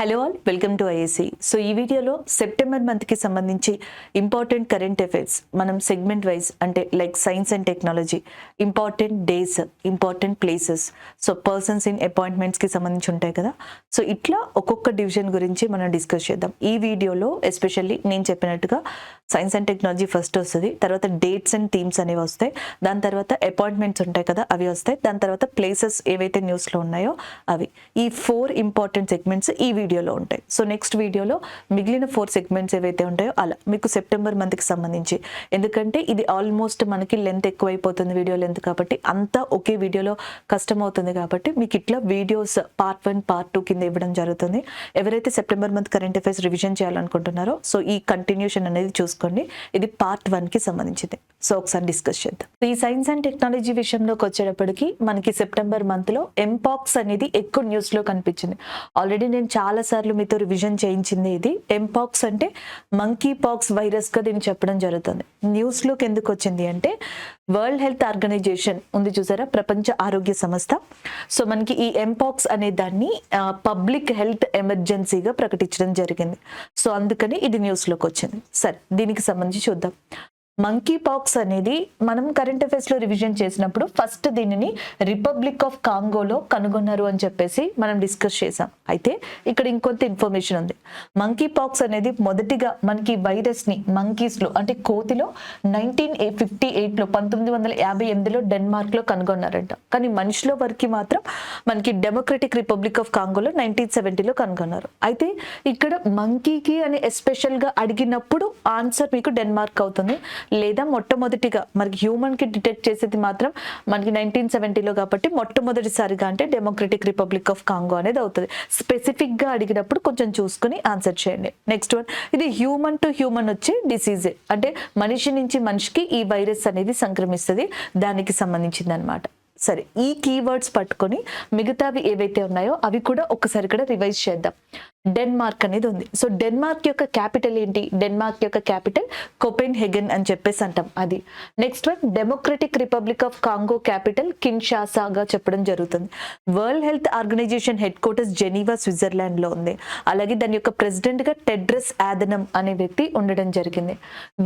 Hello all, welcome to IAC. So ఈ వీడియోలో September మంత్కి సంబంధించి ఇంపార్టెంట్ కరెంట్ అఫైర్స్ మనం సెగ్మెంట్ వైజ్ అంటే like science and technology, important days, important places, so persons in అపాయింట్మెంట్స్కి సంబంధించి ఉంటాయి కదా. సో ఇట్లా ఒక్కొక్క డివిజన్ గురించి మనం డిస్కస్ చేద్దాం ఈ వీడియోలో. ఎస్పెషల్లీ నేను చెప్పినట్టుగా సైన్స్ అండ్ టెక్నాలజీ ఫస్ట్ వస్తుంది, తర్వాత డేట్స్ అండ్ థీమ్స్ అనేవి వస్తాయి, దాని తర్వాత అపాయింట్మెంట్స్ ఉంటాయి కదా అవి వస్తాయి, దాని తర్వాత ప్లేసెస్ ఏవైతే న్యూస్లో ఉన్నాయో అవి. ఈ 4 ఇంపార్టెంట్ సెగ్మెంట్స్ ఈ వీడియోలో ఉంటాయి. సో నెక్స్ట్ వీడియోలో మిగిలిన 4 సెగ్మెంట్స్ ఏవైతే ఉంటాయో అలా మీకు సెప్టెంబర్ మంత్కి సంబంధించి, ఎందుకంటే ఇది ఆల్మోస్ట్ మనకి లెంత్ ఎక్కువైపోతుంది, వీడియో లెంత్, కాబట్టి అంతా ఒకే వీడియోలో కష్టం అవుతుంది. కాబట్టి మీకు ఇట్లా వీడియోస్ పార్ట్ 1 పార్ట్ 2 కింద ఇవ్వడం జరుగుతుంది. ఎవరైతే September month current affairs revision చేయాలనుకుంటున్నారో సో ఈ కంటిన్యూషన్ అనేది చూసుకోండి. ఇది పార్ట్ 1కి సంబంధించింది. సో ఒకసారి డిస్కస్ చేద్దాం. ఈ సైన్స్ అండ్ టెక్నాలజీ విషయంలోకి వచ్చేటప్పటికి మనకి సెప్టెంబర్ మంత్లో ఎంపాక్స్ అనేది ఎక్కువ న్యూస్లో కనిపించింది. ఆల్రెడీ నేను చాలా సార్లు మీతో రివిజన్ చేయించింది ఇది. ఎంపాక్స్ అంటే మంకీ పాక్స్ వైరస్ గా దీన్ని చెప్పడం జరుగుతుంది. న్యూస్లోకి ఎందుకు వచ్చింది అంటే వరల్డ్ హెల్త్ ఆర్గనైజేషన్ ఉంది చూసారా, ప్రపంచ ఆరోగ్య సంస్థ. సో మనకి ఈ ఎంపాక్స్ అనే దాన్ని పబ్లిక్ హెల్త్ ఎమర్జెన్సీగా ప్రకటించడం జరిగింది. సో అందుకని ఇది న్యూస్లోకి వచ్చింది. సరే, దీనికి సంబంధించి చూద్దాం. మంకీ పాక్స్ అనేది మనం కరెంట్ అఫైర్స్ లో రివిజన్ చేసినప్పుడు ఫస్ట్ దీనిని రిపబ్లిక్ ఆఫ్ కాంగోలో కనుగొన్నారు అని చెప్పేసి మనం డిస్కస్ చేసాం. అయితే ఇక్కడ ఇంకొంత ఇన్ఫర్మేషన్ ఉంది. మంకీ పాక్స్ అనేది మొదటిగా మనకి వైరస్ ని మంకీస్ లో అంటే కోతిలో 1958లో 1958లో డెన్మార్క్ లో కనుగొన్నారంట. కానీ మనిషిలో వరకు మాత్రం మనకి డెమోక్రటిక్ రిపబ్లిక్ ఆఫ్ కాంగోలో 1970లో కనుగొన్నారు. అయితే ఇక్కడ మంకీకి అని ఎస్పెషల్ గా అడిగినప్పుడు ఆన్సర్ మీకు డెన్మార్క్ అవుతుంది, లేదా మొట్టమొదటిగా మనకి హ్యూమన్ కి డిటెక్ట్ చేసేది మాత్రం మనకి 1970లో, కాబట్టి మొట్టమొదటిసారిగా అంటే డెమోక్రటిక్ రిపబ్లిక్ ఆఫ్ కాంగో అనేది అవుతుంది. స్పెసిఫిక్ గా అడిగినప్పుడు కొంచెం చూసుకుని ఆన్సర్ చేయండి. నెక్స్ట్ వన్, ఇది హ్యూమన్ టు హ్యూమన్ వచ్చే డిసీజే, అంటే మనిషి నుంచి మనిషికి ఈ వైరస్ అనేది సంక్రమిస్తుంది, దానికి సంబంధించింది అనమాట. సరే, ఈ కీవర్డ్స్ పట్టుకొని మిగతావి ఏవైతే ఉన్నాయో అవి కూడా ఒకసారి ఇక్కడ రివైజ్ చేద్దాం. డెన్మార్క్ అనేది ఉంది. సో డెన్మార్క్ యొక్క క్యాపిటల్ ఏంటి? డెన్మార్క్ యొక్క క్యాపిటల్ కోపెన్హెగన్ అని చెప్పేసి అంటాం అది. Next one, democratic republic of Congo capital కిన్షాసాగా చెప్పడం జరుగుతుంది. World health organization headquarters Geneva, Switzerland లో ఉంది. అలాగే దాని యొక్క ప్రెసిడెంట్ గా టెడ్రస్ ఆథనమ్ అనే వ్యక్తి ఉండడం జరిగింది.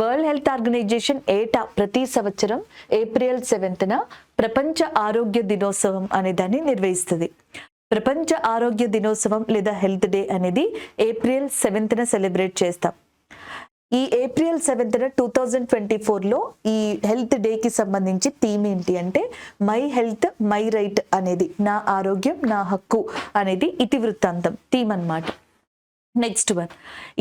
వరల్డ్ హెల్త్ ఆర్గనైజేషన్ ఏటా ప్రతి సంవత్సరం ఏప్రిల్ 7న ప్రపంచ ఆరోగ్య దినోత్సవం అనే దాన్ని నిర్వహిస్తుంది. ప్రపంచ ఆరోగ్య దినోత్సవం లేదా హెల్త్ డే అనేది ఏప్రిల్ 7న సెలబ్రేట్ చేస్తాం. ఈ ఏప్రిల్ 7న 2024లో ఈ హెల్త్ డేకి సంబంధించి థీమ్ ఏంటి అంటే మై హెల్త్ మై రైట్ అనేది, నా ఆరోగ్యం నా హక్కు అనేది ఇతివృత్తాంతం థీమ్ అన్నమాట. నెక్స్ట్ వన్,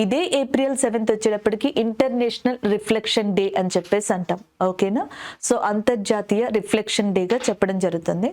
ఇదే ఏప్రిల్ 7th వచ్చేటప్పటికి ఇంటర్నేషనల్ రిఫ్లెక్షన్ డే అని చెప్పేసి అంటాం. ఓకేనా? సో అంతర్జాతీయ రిఫ్లెక్షన్ డేగా చెప్పడం జరుగుతుంది.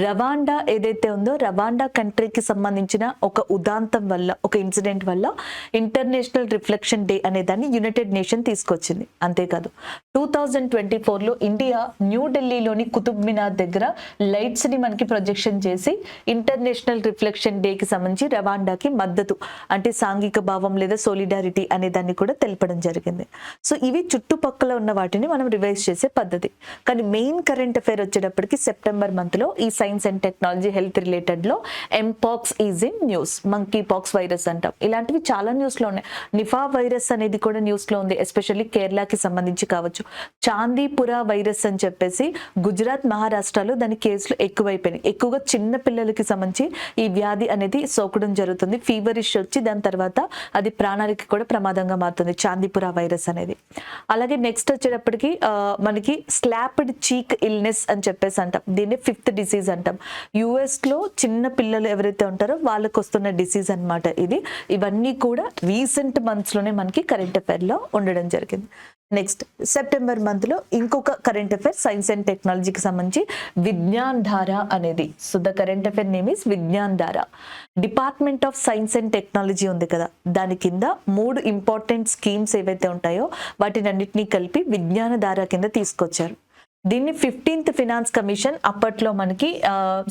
రవాండా ఏదైతే ఉందో, రవాండా కంట్రీకి సంబంధించిన ఒక ఉదాంతం వల్ల, ఒక ఇన్సిడెంట్ వల్ల ఇంటర్నేషనల్ రిఫ్లెక్షన్ డే అనే దాన్ని యునైటెడ్ నేషన్ తీసుకొచ్చింది. అంతేకాదు 2024లో ఇండియా న్యూఢిల్లీలోని కుతుబ్ మినార్ దగ్గర లైట్స్ ని మనకి ప్రొజెక్షన్ చేసి ఇంటర్నేషనల్ రిఫ్లెక్షన్ డేకి సంబంధించి రవాండాకి మద్దతు అంటే సాంఘిక భావం లేదా సోలిడారిటీ అనే దాన్ని కూడా తెలపడం జరిగింది. సో ఇవి చుట్టుపక్కల ఉన్న వాటిని మనం రివైజ్ చేసే పద్ధతి. కానీ మెయిన్ కరెంట్ అఫైర్ వచ్చేటప్పటికి సెప్టెంబర్ మంత్లో ఈ సైన్స్ అండ్ టెక్నాలజీ హెల్త్ రిలేటెడ్లో mpox is in news. Monkeypox virus అంటాం. ఇలాంటివి చాలా న్యూస్లో ఉన్నాయి. నిఫా వైరస్ అనేది కూడా న్యూస్లో ఉంది, ఎస్పెషల్లీ కేరళకి సంబంధించి కావచ్చు. చాందీపురా వైరస్ అని చెప్పేసి గుజరాత్, మహారాష్ట్రలో దాని కేసులు ఎక్కువైపోయినాయి. ఎక్కువగా చిన్న పిల్లలకి సంబంధించి ఈ వ్యాధి అనేది సోకడం జరుగుతుంది. ఫీవరిష్ వచ్చి దాని తర్వాత అది ప్రాణానికి కూడా ప్రమాదంగా మారుతుంది, చాందీపురా వైరస్ అనేది. అలాగే నెక్స్ట్ వచ్చేటప్పటికి మనకి స్లాప్డ్ చీక్ ఇల్నెస్ అని చెప్పేసి అంటాం. దీన్ని 5th డిసీజ్ అంటాం. యుఎస్ లో చిన్న పిల్లలు ఎవరైతే ఉంటారో వాళ్ళకు వస్తున్న డిసీజ్ అనమాట ఇది. ఇవన్నీ కూడా రీసెంట్ మంత్స్ లోనే మనకి కరెంట్ అఫైర్ లో ఉండడం జరిగింది. నెక్స్ట్ సెప్టెంబర్ మంత్ లో ఇంకొక కరెంట్ అఫైర్ సైన్స్ అండ్ టెక్నాలజీకి సంబంధించి విజ్ఞాన్ ధార అనేది. So the current affair name is Vigyan Dhara. Department of science and technology ఉంది కదా, దాని కింద 3 ఇంపార్టెంట్ స్కీమ్స్ ఏవైతే ఉంటాయో వాటిని అన్నిటినీ కలిపి విజ్ఞాన ధార కింద తీసుకొచ్చారు. దీన్ని 15th ఫినాన్స్ కమిషన్ అప్పట్లో మనకి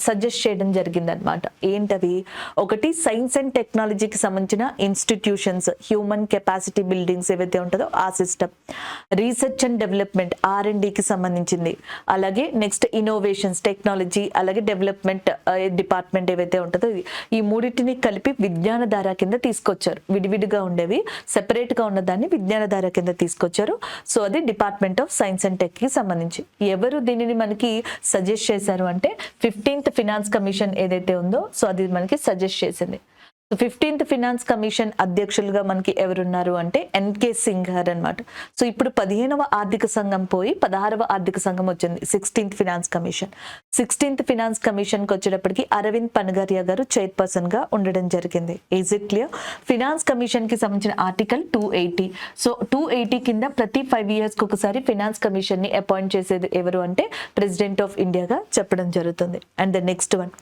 సజెస్ట్ చేయడం జరిగిందనమాట. ఏంటవి? ఒకటి సైన్స్ అండ్ టెక్నాలజీకి సంబంధించిన ఇన్స్టిట్యూషన్స్, హ్యూమన్ కెపాసిటీ బిల్డింగ్స్ ఏవైతే ఉంటుందో ఆ సిస్టమ్, రీసెర్చ్ అండ్ డెవలప్మెంట్ R&Dకి సంబంధించింది, అలాగే నెక్స్ట్ ఇన్నోవేషన్స్ టెక్నాలజీ, అలాగే డెవలప్మెంట్ డిపార్ట్మెంట్ ఏవైతే ఉంటుందో ఈ మూడింటిని కలిపి విజ్ఞానధార కింద తీసుకొచ్చారు. విడివిడిగా ఉండేవి సెపరేట్గా ఉన్నదాన్ని విజ్ఞానధార కింద తీసుకొచ్చారు. సో అది డిపార్ట్మెంట్ ఆఫ్ సైన్స్ అండ్ టెక్కి సంబంధించి. ఎవరు దీనిని మనకి సజెస్ట్ చేశారు అంటే 15th ఫినాన్స్ కమిషన్ ఏదైతే ఉందో సో అది మనకి సజెస్ట్ చేసింది. 15th ఫినాన్స్ కమిషన్ అధ్యక్షులుగా మనకి ఎవరున్నారు అంటే ఎన్కే సింగ్ గారు అనమాట. సో ఇప్పుడు 15వ ఆర్థిక సంఘం పోయి 16వ ఆర్థిక సంఘం వచ్చింది, 16th finance commission. 16th finance కమిషన్కి వచ్చేటప్పటికి అరవింద్ పనగరియా గారు చైర్పర్సన్ గా ఉండడం జరిగింది. Is it clear? Finance commission కి సంబంధించిన ఆర్టికల్ 280. సో 280 కింద ప్రతి 5 years ఒకసారి ఫినాన్స్ కమిషన్ ని అపాయింట్ చేసేది ఎవరు అంటే ప్రెసిడెంట్ ఆఫ్ ఇండియాగా చెప్పడం జరుగుతుంది. And the next one,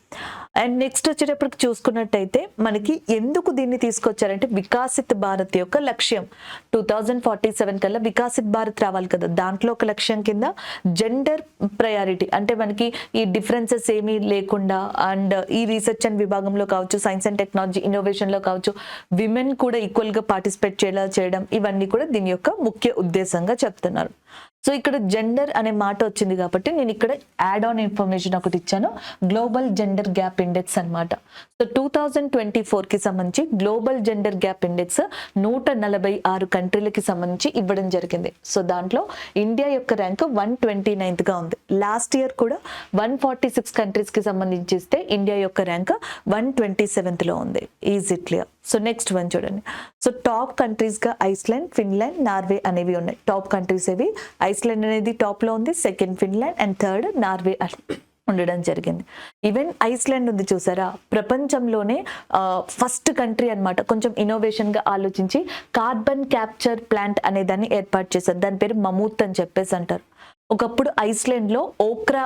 and next వచ్చేటప్పటికి చూసుకున్నట్టయితే మనకి ఎందుకు దీన్ని తీసుకొచ్చారంటే వికాసిత్ భారత్ యొక్క లక్ష్యం 2047 కల్లా వికాసిత్ భారత్ రావాలి కదా, దాంట్లో ఒక లక్ష్యం కింద జెండర్ ప్రయారిటీ అంటే మనకి ఈ డిఫరెన్సెస్ ఏమీ లేకుండా అండ్ ఈ రీసెర్చ్ అండ్ విభాగంలో కావచ్చు, సైన్స్ అండ్ టెక్నాలజీ ఇన్నోవేషన్లో కావచ్చు, విమెన్ కూడా ఈక్వల్గా పార్టిసిపేట్ చేయడం ఇవన్నీ కూడా దీని యొక్క ముఖ్య ఉద్దేశంగా చెప్తున్నారు. సో ఇక్కడ జెండర్ అనే మాట వచ్చింది కాబట్టి నేను ఇక్కడ యాడ్ ఆన్ ఇన్ఫర్మేషన్ ఒకటి ఇచ్చాను, గ్లోబల్ జెండర్ గ్యాప్ ఇండెక్స్ అన్నమాట. సో 2024కి సంబంధించి గ్లోబల్ జెండర్ గ్యాప్ ఇండెక్స్ 146 కంట్రీలకి సంబంధించి ఇవ్వడం జరిగింది. సో దాంట్లో ఇండియా యొక్క ర్యాంక్ 129గా ఉంది. లాస్ట్ ఇయర్ కూడా 146 కంట్రీస్కి సంబంధించి ఇస్తే ఇండియా యొక్క ర్యాంక్ 127లో ఉంది. Is it clear? So next one చూడండి. సో టాప్ కంట్రీస్గా ఐస్లాండ్, ఫిన్లాండ్, నార్వే అనేవి ఉన్నాయి. టాప్ కంట్రీస్ ఏవి? ఐస్లాండ్ అనేది టాప్లో ఉంది, second Finland and third Norway ఉండడం జరిగింది. ఈవెన్ ఐస్లాండ్ ఉంది చూసారా, ప్రపంచంలోనే ఫస్ట్ కంట్రీ అన్నమాట. కొంచెం ఇన్నోవేషన్గా ఆలోచించి కార్బన్ క్యాప్చర్ ప్లాంట్ అనే దాన్ని ఏర్పాటు చేశారు. దాని పేరు మమూత్ అని చెప్పేసి అంటారు. ఒకప్పుడు ఐస్లాండ్లో ఓక్రా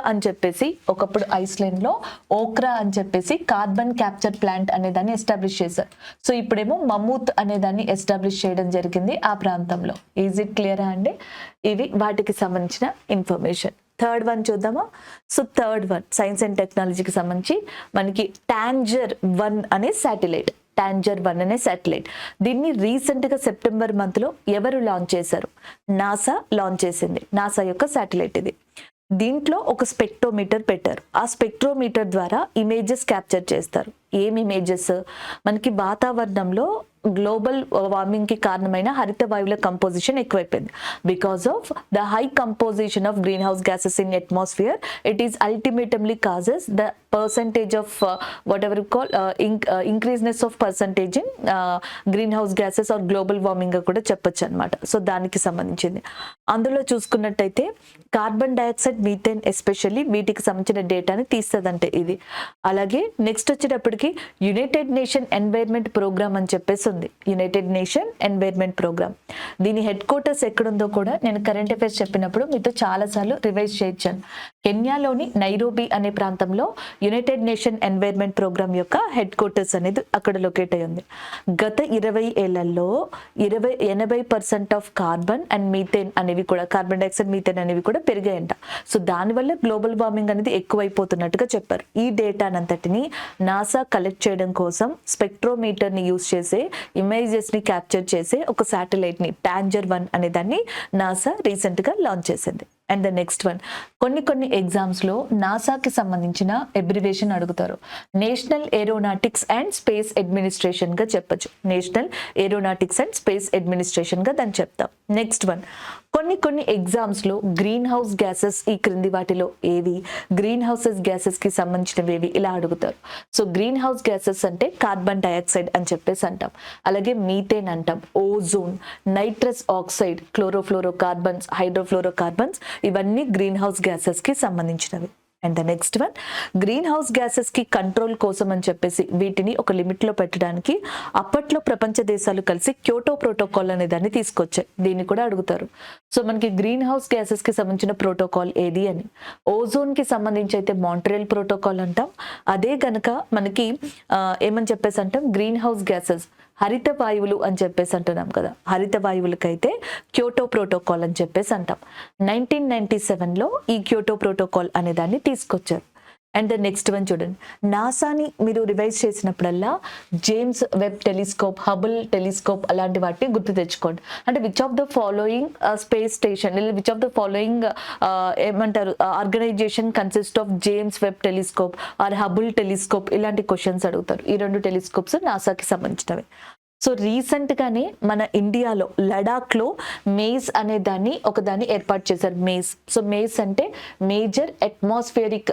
అని చెప్పేసి కార్బన్ క్యాప్చర్ ప్లాంట్ అనే దాన్ని ఎస్టాబ్లిష్ చేశారు. సో ఇప్పుడేమో మమూత్ అనే దాన్ని ఎస్టాబ్లిష్ చేయడం జరిగింది ఆ ప్రాంతంలో. ఈజ్ ఇట్ క్లియరా అండి? ఇవి వాటికి సంబంధించిన ఇన్ఫర్మేషన్. థర్డ్ వన్ చూద్దామా? So third one science and టెక్నాలజీకి సంబంధించి మనకి టాంజర్-1 అనే శాటిలైట్. టాంజర్-1 అనే శాటిలైట్ దీన్ని రీసెంట్గా సెప్టెంబర్ మంత్లో ఎవరు లాంచ్ చేశారు? నాసా లాంచ్ చేసింది. నాసా యొక్క శాటిలైట్ ఇది. దీంట్లో ఒక స్పెక్ట్రోమీటర్ పెట్టారు. ఆ స్పెక్ట్రోమీటర్ ద్వారా ఇమేజెస్ క్యాప్చర్ చేస్తారు. ఏం ఇమేజెస్? మనకి వాతావరణంలో గ్లోబల్ వార్మింగ్ కి కారణమైన హరిత వాయువుల కంపోజిషన్ ఎక్కువైపోయింది. Because of the high composition of greenhouse gases in atmosphere, it is ultimately causes the percentage of whatever call increaseness of percentage in greenhouse gases or global warming గా కూడా చెప్పొచ్చు అనమాట. So దానికి సంబంధించింది. అందులో చూసుకున్నట్టయితే carbon dioxide, methane especially వీటికి సంబంధించిన డేటాని తీస్తుందంటే ఇది. అలాగే నెక్స్ట్ వచ్చేటప్పటికి యునైటెడ్ నేషన్ ఎన్వైర్న్మెంట్ ప్రోగ్రామ్ అని చెప్పేసి ఉంది. యునైటెడ్ నేషన్ ఎన్వైర్న్మెంట్ ప్రోగ్రామ్ దీని హెడ్ క్వార్టర్స్ ఎక్కడుందో కూడా నేను కరెంట్ అఫైర్స్ చెప్పినప్పుడు మీతో చాలాసార్లు రివైజ్ చేయించాను. కెన్యాలోని నైరోబీ అనే ప్రాంతంలో యునైటెడ్ నేషన్ ఎన్వైర్న్మెంట్ ప్రోగ్రామ్ యొక్క హెడ్ క్వార్టర్స్ అనేది అక్కడ లొకేట్ అయి ఉంది. గత 20 ఏళ్లలో 80% ఆఫ్ కార్బన్ అండ్ మీథేన్ అనేవి కూడా, కార్బన్ డైఆక్సైడ్ మీథేన్ అనేవి కూడా పెరిగాయంట. సో దానివల్ల గ్లోబల్ వార్మింగ్ అనేది ఎక్కువైపోతున్నట్టుగా చెప్పారు. ఈ డేటానంతటిని నాసా కలెక్ట్ చేయడం కోసం స్పెక్ట్రోమీటర్ ని యూజ్ చేసే ఇమేజెస్ ని క్యాప్చర్ చేసే ఒక శాటిలైట్ ని టాంజర్-1 అనే దాన్ని నాసా రీసెంట్ గా లాంచ్ చేసింది. అండ్ ద నెక్స్ట్ వన్, కొన్ని ఎగ్జామ్స్ లో నాసాకి సంబంధించిన ఎబ్రివేషన్ అడుగుతారు. National aeronautics and space administration గా చెప్పొచ్చు. National aeronautics and space administration గా దాన్ని చెప్తాం. నెక్స్ట్ వన్, కొన్ని ఎగ్జామ్స్ లో గ్రీన్ హౌస్ గ్యాసెస్ ఈ క్రింది వాటిలో ఏవి, గ్రీన్ హౌసెస్ గ్యాసెస్ కి సంబంధించినవి ఏవి ఇలా అడుగుతారు. సో గ్రీన్ హౌస్ గ్యాసెస్ అంటే కార్బన్ డైఆక్సైడ్ అని చెప్పేసి అంటాం, అలాగే మీథేన్ అంటాం, ozone, nitrous oxide, chlorofluoro carbons, hydrofluoro carbons, ఇవన్నీ గ్రీన్ హౌస్ గ్యాసెస్ కి సంబంధించినవి. And the next one, green house gases కి కంట్రోల్ కోసం అని చెప్పేసి వీటిని ఒక లిమిట్ లో పెట్టడానికి అప్పట్లో ప్రపంచ దేశాలు కలిసి క్యోటో ప్రోటోకాల్ అనే దాన్ని తీసుకొచ్చాయి. దీన్ని కూడా అడుగుతారు. సో మనకి గ్రీన్ హౌస్ గ్యాసెస్ కి సంబంధించిన ప్రోటోకాల్ ఏది అని, ఓజోన్ కి సంబంధించి అయితే మాంట్రియల్ ప్రోటోకాల్ అంటాం. అదే గనక మనకి ఏమని చెప్పేసి అంటాం, గ్రీన్ హౌస్ గ్యాసెస్ హరిత వాయువులు అని చెప్పేసి అంటున్నాం కదా, హరిత వాయువులకైతే క్యోటో ప్రోటోకాల్ అని చెప్పేసి అంటాం. 1997లో ఈ క్యోటో ప్రోటోకాల్ అనే దాన్ని తీసుకొచ్చారు. అండ్ ద నెక్స్ట్ వన్ చూడండి, నాసాని మీరు రివైజ్ చేసినప్పుడల్లా James Webb telescope, Hubble telescope అలాంటి వాటిని గుర్తు తెచ్చుకోండి. అంటే which of the following space station లేదా విచ్ ఆఫ్ ద ఫాలోయింగ్ ఏమంటారు organisation consist of James Webb telescope or Hubble telescope, ఇలాంటి క్వశ్చన్స్ అడుగుతారు. ఈ 2 టెలిస్కోప్స్ నాసాకి సంబంధించినవి. సో రీసెంట్ గానే మన ఇండియాలో లడాక్ లో మేజ్ అనే ఒకదాన్ని ఏర్పాటు చేశారు. మేజ్, సో మేజ్ అంటే మేజర్ అట్మాస్ఫియరిక్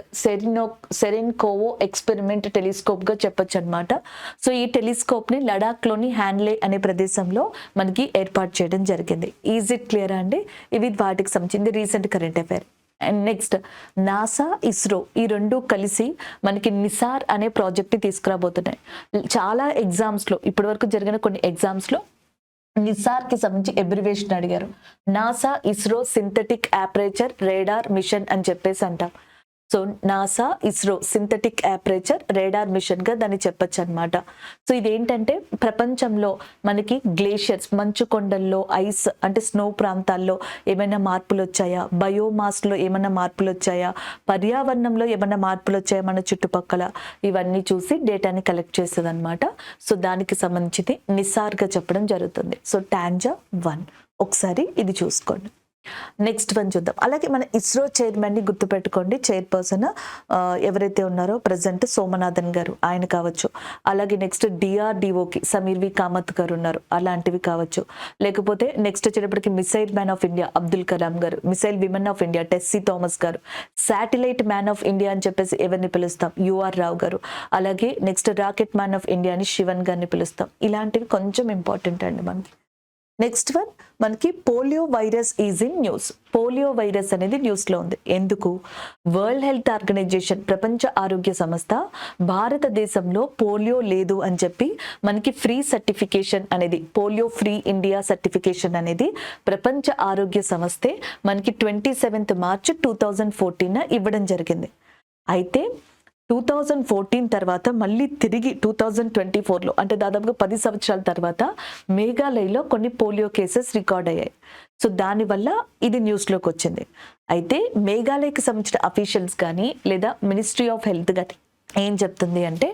సెరెన్కోవో ఎక్స్పెరిమెంట్ టెలిస్కోప్ గా చెప్పొచ్చు అనమాట. సో ఈ టెలిస్కోప్ ని లడాక్ లోని హ్యాన్లే అనే ప్రదేశంలో మనకి ఏర్పాటు చేయడం జరిగింది. ఈజ్ ఇట్ క్లియర్ అండి? ఇవి వాటికి సంబంధించింది recent current affair. And next NASA, ISRO ఈ 2 కలిసి మనకి నిసార్ అనే ప్రాజెక్ట్ ని తీసుకురాబోతున్నాయి. చాలా ఎగ్జామ్స్ లో ఇప్పటి వరకు జరిగిన కొన్ని ఎగ్జామ్స్ లో నిసార్ కి సంబంధించి అబ్రివేషన్ అడిగారు. NASA ISRO synthetic aperture radar mission అని చెప్పేసి అంటాం. So NASA ISRO synthetic aperture radar mission గా దాన్ని చెప్పొచ్చు అనమాట. సో ఇదేంటంటే ప్రపంచంలో మనకి గ్లేషియర్స్, మంచు కొండల్లో, ఐస్ అంటే స్నో ప్రాంతాల్లో ఏమైనా మార్పులు వచ్చాయా, బయోమాస్ లో ఏమైనా మార్పులు వచ్చాయా, పర్యావరణంలో ఏమైనా మార్పులు వచ్చాయా మన చుట్టుపక్కల, ఇవన్నీ చూసి డేటాని కలెక్ట్ చేస్తుంది అనమాట. సో దానికి సంబంధించి నిసార్ గా చెప్పడం జరుగుతుంది. సో టాంజా 1 ఒకసారి ఇది చూసుకోండి. నెక్స్ట్ వన్ చూద్దాం. అలాగే మన ఇస్రో చైర్మన్ ని గుర్తుపెట్టుకోండి. చైర్పర్సన్ ఎవరైతే ఉన్నారో ప్రజెంట్ సోమనాథన్ గారు, ఆయన కావచ్చు. అలాగే నెక్స్ట్ డిఆర్డిఓకి సమీర్ వి కామత్ గారు ఉన్నారు, అలాంటివి కావచ్చు. లేకపోతే నెక్స్ట్ వచ్చేటప్పటికి missile man of India Abdul Kalam గారు, missile women of India Tessy Thomas గారు, శాటిలైట్ మ్యాన్ ఆఫ్ ఇండియా అని చెప్పేసి ఎవరిని పిలుస్తాం, యుఆర్ రావు గారు. అలాగే next rocket man of India అని శివన్ గారిని పిలుస్తాం. ఇలాంటివి కొంచెం ఇంపార్టెంట్ అండి మనకి. నెక్స్ట్ వన్ మనకి polio virus is in news. Polio virus అనేది న్యూస్ లో ఉంది. ఎందుకు? వరల్డ్ హెల్త్ ఆర్గనైజేషన్, ప్రపంచ ఆరోగ్య సంస్థ భారతదేశంలో పోలియో లేదు అని చెప్పి మనకి ఫ్రీ సర్టిఫికేషన్ అనేది, పోలియో ఫ్రీ ఇండియా సర్టిఫికేషన్ అనేది ప్రపంచ ఆరోగ్య సంస్థే మనకి 27th March 2014 ఇవ్వడం జరిగింది. అయితే 2014 తర్వాత మళ్ళీ తిరిగి 2024లో అంటే దాదాపుగా 10 సంవత్సరాల తర్వాత మేఘాలయలో కొన్ని పోలియో కేసెస్ రికార్డ్ అయ్యాయి. సో దానివల్ల ఇది న్యూస్లోకి వచ్చింది. అయితే మేఘాలయకి సంబంధించిన అఫీషియల్స్ కానీ లేదా మినిస్ట్రీ ఆఫ్ హెల్త్ కానీ ఏం చెప్తుంది అంటే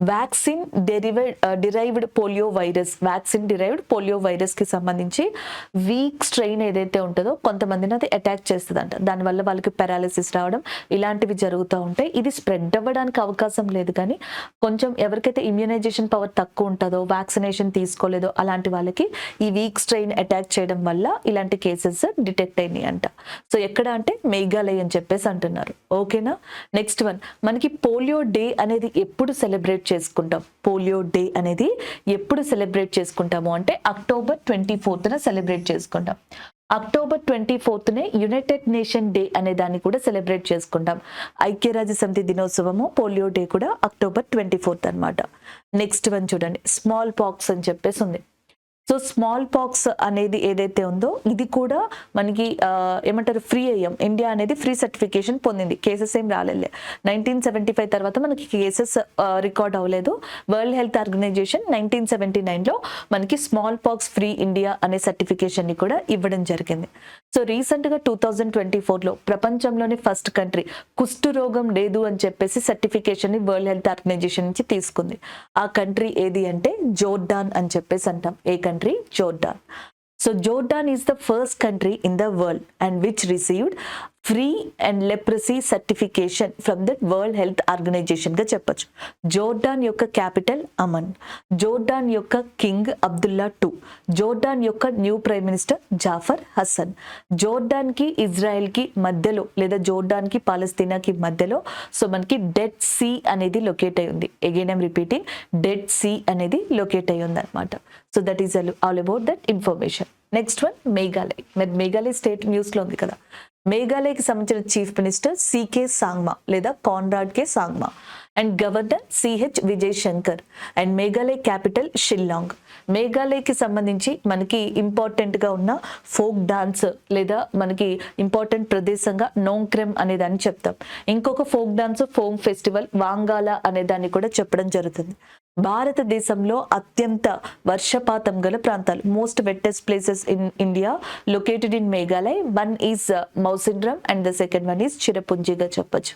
vaccine derived polio virus, vaccine derived polio virus కి సంబంధించి వీక్ స్ట్రెయిన్ ఏదైతే ఉంటుందో కొంతమందిని అది అటాక్ చేస్తుందంట. దానివల్ల వాళ్ళకి పారాలిసిస్ రావడం ఇలాంటివి జరుగుతూ ఉంటాయి. ఇది స్ప్రెడ్ అవ్వడానికి అవకాశం లేదు, కానీ కొంచెం ఎవరికైతే ఇమ్యూనైజేషన్ పవర్ తక్కువ ఉంటుందో, వ్యాక్సినేషన్ తీసుకోలేదో అలాంటి వాళ్ళకి ఈ వీక్ స్ట్రెయిన్ అటాక్ చేయడం వల్ల ఇలాంటి కేసెస్ డిటెక్ట్ అయినాయి అంట. సో ఎక్కడ అంటే మేఘాలయ అని చెప్పేసి అంటున్నారు. ఓకేనా? నెక్స్ట్ వన్ మనకి పోలియో డే అనేది ఎప్పుడు సెలబ్రేట్ చేసుకుంటాం? పోలియో డే అనేది ఎప్పుడు సెలబ్రేట్ చేసుకుంటాము అంటే October 24th సెలబ్రేట్ చేసుకుంటాం. October 24th United nation day అనే దాన్ని కూడా సెలబ్రేట్ చేసుకుంటాం. ఐక్యరాజ్య సమితి దినోత్సవము పోలియో డే కూడా October 24th అన్నమాట. నెక్స్ట్ వన్ చూడండి, స్మాల్ పాక్స్ అని చెప్పేసి ఉంది. సో స్మాల్ పాక్స్ అనేది ఏదైతే ఉందో ఇది కూడా మనకి ఏమంటారు ఫ్రీ అయ్యాం. ఇండియా అనేది ఫ్రీ సర్టిఫికేషన్ పొందింది, కేసెస్ ఏం రాలేదు. 1975 తర్వాత మనకి కేసెస్ రికార్డ్ అవ్వలేదు. వరల్డ్ హెల్త్ ఆర్గనైజేషన్ 1979లో మనకి స్మాల్ పాక్స్ ఫ్రీ ఇండియా అనే సర్టిఫికేషన్ ని కూడా ఇవ్వడం జరిగింది. సో రీసెంట్ గా 2024లో ప్రపంచంలోని ఫస్ట్ కంట్రీ కుష్టు రోగం లేదు అని చెప్పేసి సర్టిఫికేషన్ ని వరల్డ్ హెల్త్ ఆర్గనైజేషన్ నుంచి తీసుకుంది. ఆ కంట్రీ ఏది అంటే జోర్డాన్ అని చెప్పేసి అంటాం. ఏ country? Jordan. So Jordan is the first country in the world and which received free and leprosy certification from the World Health Organization గా చెప్పొచ్చు. జోర్డాన్ యొక్క క్యాపిటల్ అమన్, జోర్డాన్ యొక్క కింగ్ అబ్దుల్లా II, జోర్డాన్ యొక్క new prime minister Jafar Hassan. Jordan కి Israel కి మధ్యలో లేదా Jordan కి పాలస్తీనాకి మధ్యలో సో మనకి డెడ్ సీ అనేది లొకేట్ అయి ఉంది. Again I'm repeating, Dead Sea అనేది లొకేట్ అయి ఉంది అనమాట. So that is all about that information. Next one Meghalaya. మరి మేఘాలయ్ స్టేట్ న్యూస్ లో ఉంది కదా. మేఘాలయకి సంబంధించిన చీఫ్ మినిస్టర్ సికే సాంగ్మా లేదా Conrad K Sangma. And governor CH Vijay Shankar. And Meghalaya capital Shillong. మేఘాలయకి సంబంధించి మనకి ఇంపార్టెంట్గా ఉన్న ఫోక్ డాన్స్ లేదా మనకి ఇంపార్టెంట్ ప్రదేశంగా నోంక్రెమ్ అనే దాన్ని చెప్తాం. ఇంకొక ఫోక్ డాన్స్ ఫోమ్ ఫెస్టివల్ వాంగాల అనే దాన్ని కూడా చెప్పడం జరుగుతుంది. భారతదేశంలో అత్యంత వర్షపాతం గల ప్రాంతాలు, most wettest places in India located in Meghalaya. One is Mawsynram and the second one is చిరపుంజిగా చెప్పొచ్చు.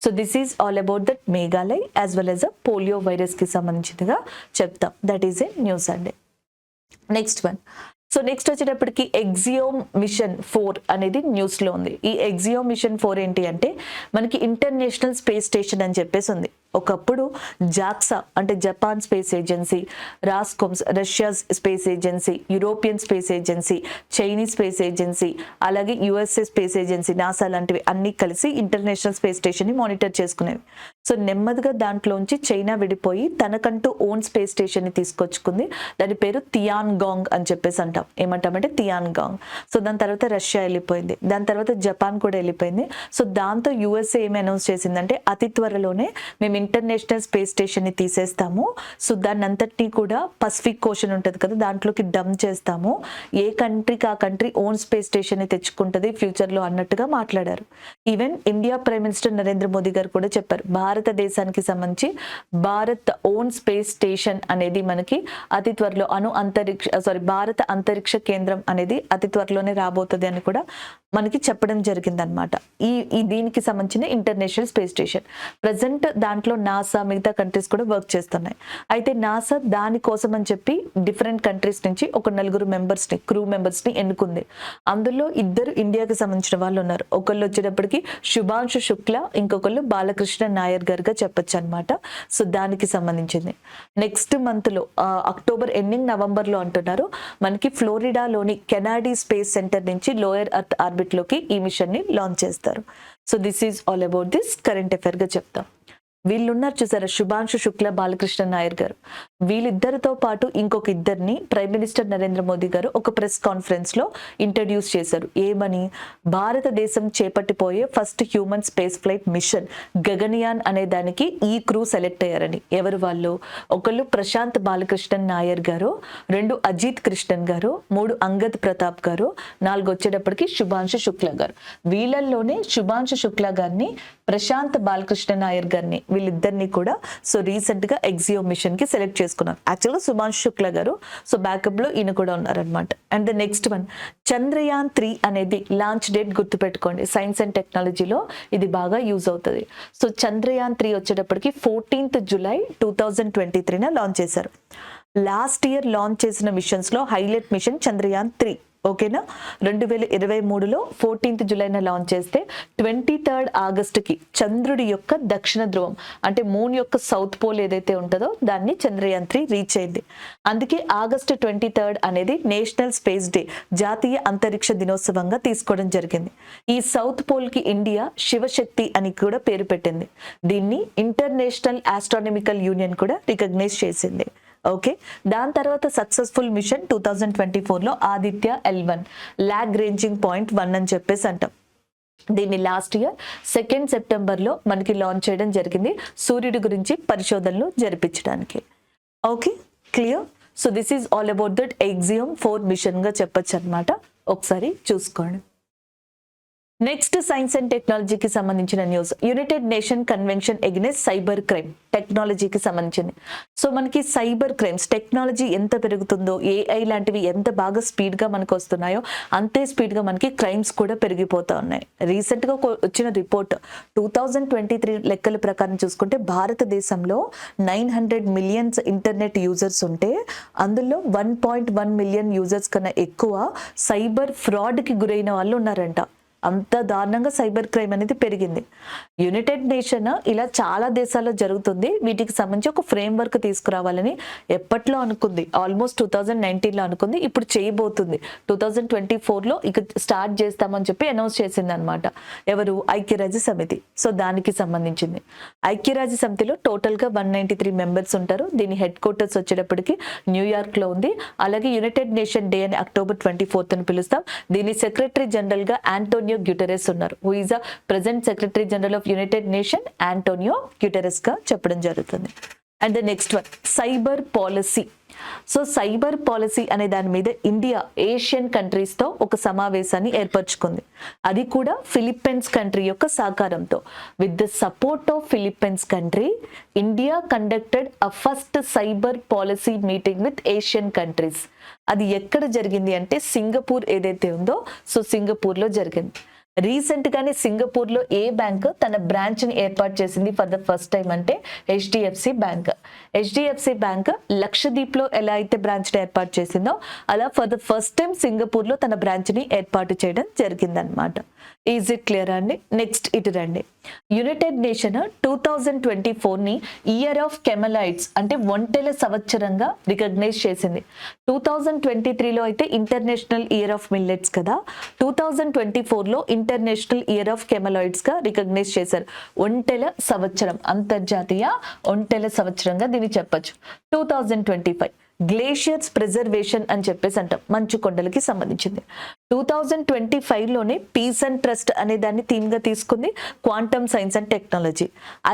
So this is all about that Meghalaya as well as polio virus కి సంబంధించినగా చెప్తాం. దట్ ఈస్ ఏ న్యూస్ అండి. Next one. సో నెక్స్ట్ వచ్చేటప్పటికి Axiom machine 4 అనేది న్యూస్లో ఉంది. ఈ ఎగ్జియోమ్ మిషన్ 4 ఏంటి అంటే మనకి ఇంటర్నేషనల్ స్పేస్ స్టేషన్ అని చెప్పేసి ఉంది. ఒకప్పుడు జాక్సా అంటే Japan space agency, Roscosmos Russia space agency, European space agency, Chinese space agency, అలాగే యుఎస్ఏ స్పేస్ ఏజెన్సీ, నాసా లాంటివి అన్నీ కలిసి ఇంటర్నేషనల్ స్పేస్ స్టేషన్ని మానిటర్ చేసుకునేవి. సో నెమ్మదిగా దాంట్లోంచి చైనా విడిపోయి తనకంటూ ఓన్ స్పేస్ స్టేషన్ని తీసుకొచ్చుకుంది. దాని పేరు తియాన్ గాంగ్ అని చెప్పేసి అంటాం. ఏమంటామంటే తియాన్ గాంగ్. సో దాని తర్వాత రష్యా వెళ్ళిపోయింది, దాని తర్వాత జపాన్ కూడా వెళ్ళిపోయింది. సో దాంతో యుఎస్ఏ ఏమి అనౌన్స్ చేసిందంటే అతి త్వరలోనే మేము ఇంటర్నేషనల్ స్పేస్ స్టేషన్ ని తీసేస్తాము. సో దాన్ని అంతటినీ కూడా పసిఫిక్ ఓషన్ ఉంటుంది కదా, దాంట్లోకి డంప్ చేస్తాము. ఏ కంట్రీకి ఆ కంట్రీ ఓన్ స్పేస్ స్టేషన్ ని తెచ్చుకుంటుంది ఫ్యూచర్ లో అన్నట్టుగా మాట్లాడారు. Even India prime minister Narendra Modi గారు కూడా చెప్పారు, భారతదేశానికి సంబంధించి భారత్ ఓన్ స్పేస్ స్టేషన్ అనేది మనకి అతి త్వరలో భారత అంతరిక్ష కేంద్రం అనేది అతి త్వరలోనే రాబోతుంది అని కూడా మనకి చెప్పడం జరిగిందనమాట. ఈ దీనికి సంబంధించిన ఇంటర్నేషనల్ స్పేస్ స్టేషన్ ప్రజెంట్ దాంట్లో నాసా మిగతా కంట్రీస్ కూడా వర్క్ చేస్తున్నాయి. అయితే నాసా దానికోసం అని చెప్పి డిఫరెంట్ కంట్రీస్ నుంచి ఒక 4 మెంబర్స్ని క్రూ మెంబర్స్ని ఎన్నుకుంది. అందులో 2 ఇండియాకి సంబంధించిన వాళ్ళు ఉన్నారు. ఒకళ్ళు వచ్చేటప్పటికి శుభాంశు శుక్లా, ఇంకొకళ్ళు బాలకృష్ణ నాయర్ గారుగా చెప్పొచ్చు అనమాట. సో దానికి సంబంధించింది నెక్స్ట్ మంత్ లో అక్టోబర్ ఎండింగ్ నవంబర్లో అంటున్నారు మనకి ఫ్లోరిడాలోని కెనడీ స్పేస్ సెంటర్ నుంచి లోయర్ అర్త్ ఆర్బిట్ లోకి ఈ మిషన్ ని లాంచ్ చేస్తారు. So this is all about this current affair గా చెప్తాం. వీళ్ళున్నారు చూసారా, శుభాంశు శుక్లా, బాలకృష్ణ నాయర్ గారు. వీళ్ళిద్దరితో పాటు ఇంకొక ఇద్దరిని ప్రైమ్ మినిస్టర్ నరేంద్ర మోదీ గారు ఒక ప్రెస్ కాన్ఫరెన్స్ లో ఇంట్రడ్యూస్ చేశారు. ఏమని, భారతదేశం చేపట్టిపోయే first human space flight mission Gaganyaan అనే దానికి ఈ క్రూ సెలెక్ట్ అయ్యారని. ఎవరు వాళ్ళు? ఒకళ్ళు ప్రశాంత్ బాలకృష్ణన్ నాయర్ గారు, 2 అజిత్ కృష్ణన్ గారు, 3 అంగద్ ప్రతాప్ గారు, 4 వచ్చేటప్పటికి శుభాంశు శుక్లా గారు. వీళ్ళల్లోనే శుభాంశు శుక్లా గారిని, ప్రశాంత్ బాలకృష్ణ నాయర్ గారిని, వీళ్ళిద్దరిని కూడా సో రీసెంట్ గా ఎగ్జియో మిషన్ కి సెలెక్ట్ చేసుకున్నారు. యాక్చువల్గా శుభాంశు శుక్లా గారు, సో బ్యాకప్ లో ఈయన కూడా ఉన్నారనమాట. And the next one, Chandrayaan 3 అనేది లాంచ్ డేట్ గుర్తుపెట్టుకోండి. సైన్స్ అండ్ టెక్నాలజీలో ఇది బాగా యూజ్ అవుతుంది. సో చంద్రయాన్ 3 వచ్చేటప్పటికి 14th జూలై 2023 లాంచ్ చేశారు. లాస్ట్ ఇయర్ లాంచ్ చేసిన మిషన్స్ లో హైలైట్ మిషన్ చంద్రయాన్ 3. ఓకేనా, 2023లో 14th జూలైన లాంచ్ చేస్తే 23rd ఆగస్టుకి చంద్రుడి యొక్క దక్షిణ ధ్రువం అంటే మూన్ యొక్క సౌత్ పోల్ ఏదైతే ఉంటుందో దాన్ని చంద్రయాన్ 3 రీచ్ అయింది. అందుకే ఆగస్టు 23rd అనేది నేషనల్ స్పేస్ డే, జాతీయ అంతరిక్ష దినోత్సవంగా తీసుకోవడం జరిగింది. ఈ సౌత్ పోల్ కి ఇండియా శివశక్తి అని కూడా పేరు పెట్టింది. దీన్ని ఇంటర్నేషనల్ ఆస్ట్రానమికల్ యూనియన్ కూడా రికగ్నైజ్ చేసింది. ఓకే, దాని తర్వాత సక్సెస్ఫుల్ మిషన్ 2024లో ఆదిత్య L1 లాగ్రేంజింగ్ పాయింట్ 1 అని చెప్పేసి అంటాం. దీన్ని లాస్ట్ ఇయర్ 2nd సెప్టెంబర్లో మనకి లాంచ్ చేయడం జరిగింది, సూర్యుడి గురించి పరిశోధనలు జరిపించడానికి. Okay, clear. So this is all about that Axiom 4 mission గా చెప్పొచ్చు అనమాట. ఒకసారి చూసుకోండి. నెక్స్ట్ సైన్స్ అండ్ టెక్నాలజీకి సంబంధించిన news. United nation convention against cyber crime టెక్నాలజీకి సంబంధించింది. సో మనకి సైబర్ క్రైమ్స్ టెక్నాలజీ ఎంత పెరుగుతుందో, ఏఐ లాంటివి ఎంత బాగా స్పీడ్గా మనకు వస్తున్నాయో అంతే స్పీడ్గా మనకి క్రైమ్స్ కూడా పెరిగిపోతూ ఉన్నాయి. రీసెంట్గా వచ్చిన రిపోర్ట్ 2023 లెక్కల ప్రకారం చూసుకుంటే భారతదేశంలో 900 మిలియన్స్ ఇంటర్నెట్ యూజర్స్ ఉంటే అందులో 1.1 మిలియన్ యూజర్స్ కన్నా ఎక్కువ సైబర్ ఫ్రాడ్కి గురైన వాళ్ళు ఉన్నారంట. అంత దారుణంగా సైబర్ క్రైమ్ అనేది పెరిగింది. యునైటెడ్ నేషన్ ఇలా చాలా దేశాల్లో జరుగుతుంది. వీటికి సంబంధించి ఒక ఫ్రేమ్ వర్క్ తీసుకురావాలని ఎప్పట్లో అనుకుంది, ఆల్మోస్ట్ 2019లో అనుకుంది. ఇప్పుడు చేయబోతుంది 2024లో ఇక స్టార్ట్ చేస్తామని చెప్పి అనౌన్స్ చేసింది అనమాట. ఎవరు? ఐక్యరాజ్య సమితి. సో దానికి సంబంధించింది. ఐక్యరాజ్య సమితిలో టోటల్గా 193 మెంబర్స్ ఉంటారు. దీని హెడ్ క్వార్టర్స్ వచ్చేటప్పటికి న్యూయార్క్లో ఉంది. అలాగే యునైటెడ్ నేషన్ డే అని అక్టోబర్ 24th పిలుస్తాం. దీని సెక్రటరీ జనరల్గా ఆంటోనియో ఆంటోనియో గ్యూటెరస్ ఉన్నారు, who is a present secretary general of united nation Antonio Guterres గా చెప్పడం జరుగుతుంది. And the next one cyber policy. So cyber policy అనే దాని మీద ఇండియా ఏషియన్ కంట్రీస్ తో ఒక సమావేశాన్ని ఏర్పరచుకుంది. అది కూడా ఫిలిప్పైన్స్ కంట్రీ యొక్క సహకారంతో. With the support of Philippines country, India conducted a first cyber policy meeting with Asian countries. అది ఎక్కడ జరిగింది అంటే సింగపూర్ ఏదైతే ఉందో, సో సింగపూర్ లో జరిగింది. రీసెంట్ గానే సింగపూర్ లో ఏ బ్యాంక్ తన బ్రాంచ్ ని ఏర్పాటు చేసింది ఫర్ ద ఫస్ట్ టైం అంటే HDFC bank. HDFC bank Lakshadweep లో ఎలా అయితే బ్రాంచ్ ని ఏర్పాటు చేసిందో అలా for the first time Singapore లో తన బ్రాంచ్ ని ఏర్పాటు చేయడం జరిగిందనమాట. ఈజ్ ఇట్ క్లియర్ అండి? నెక్స్ట్ ఇటు రండి. యునైటెడ్ నేషన్ 2024 ని ఇయర్ ఆఫ్ కెమలైట్స్ అంటే ఒంటెల సంవత్సరంగా రికగ్నైజ్ చేసింది. 2023లో అయితే ఇంటర్నేషనల్ ఇయర్ ఆఫ్ మిల్లెట్స్ కదా, 2024లో ఇంటర్నేషనల్ ఇయర్ ఆఫ్ కెమలాయిడ్స్ గా రికగ్నైజ్ చేశారు. ఒంటెల సంవత్సరం, అంతర్జాతీయ ఒంటెల సంవత్సరంగా దీన్ని చెప్పొచ్చు. 2025 గ్లేషియర్స్ ప్రిజర్వేషన్ అని చెప్పేసి అంటాం, మంచు కొండలకి సంబంధించింది. 2025లోనే పీస్ అండ్ ట్రస్ట్ అనే దాన్ని థీమ్ గా తీసుకుంది క్వాంటమ్ సైన్స్ అండ్ టెక్నాలజీ.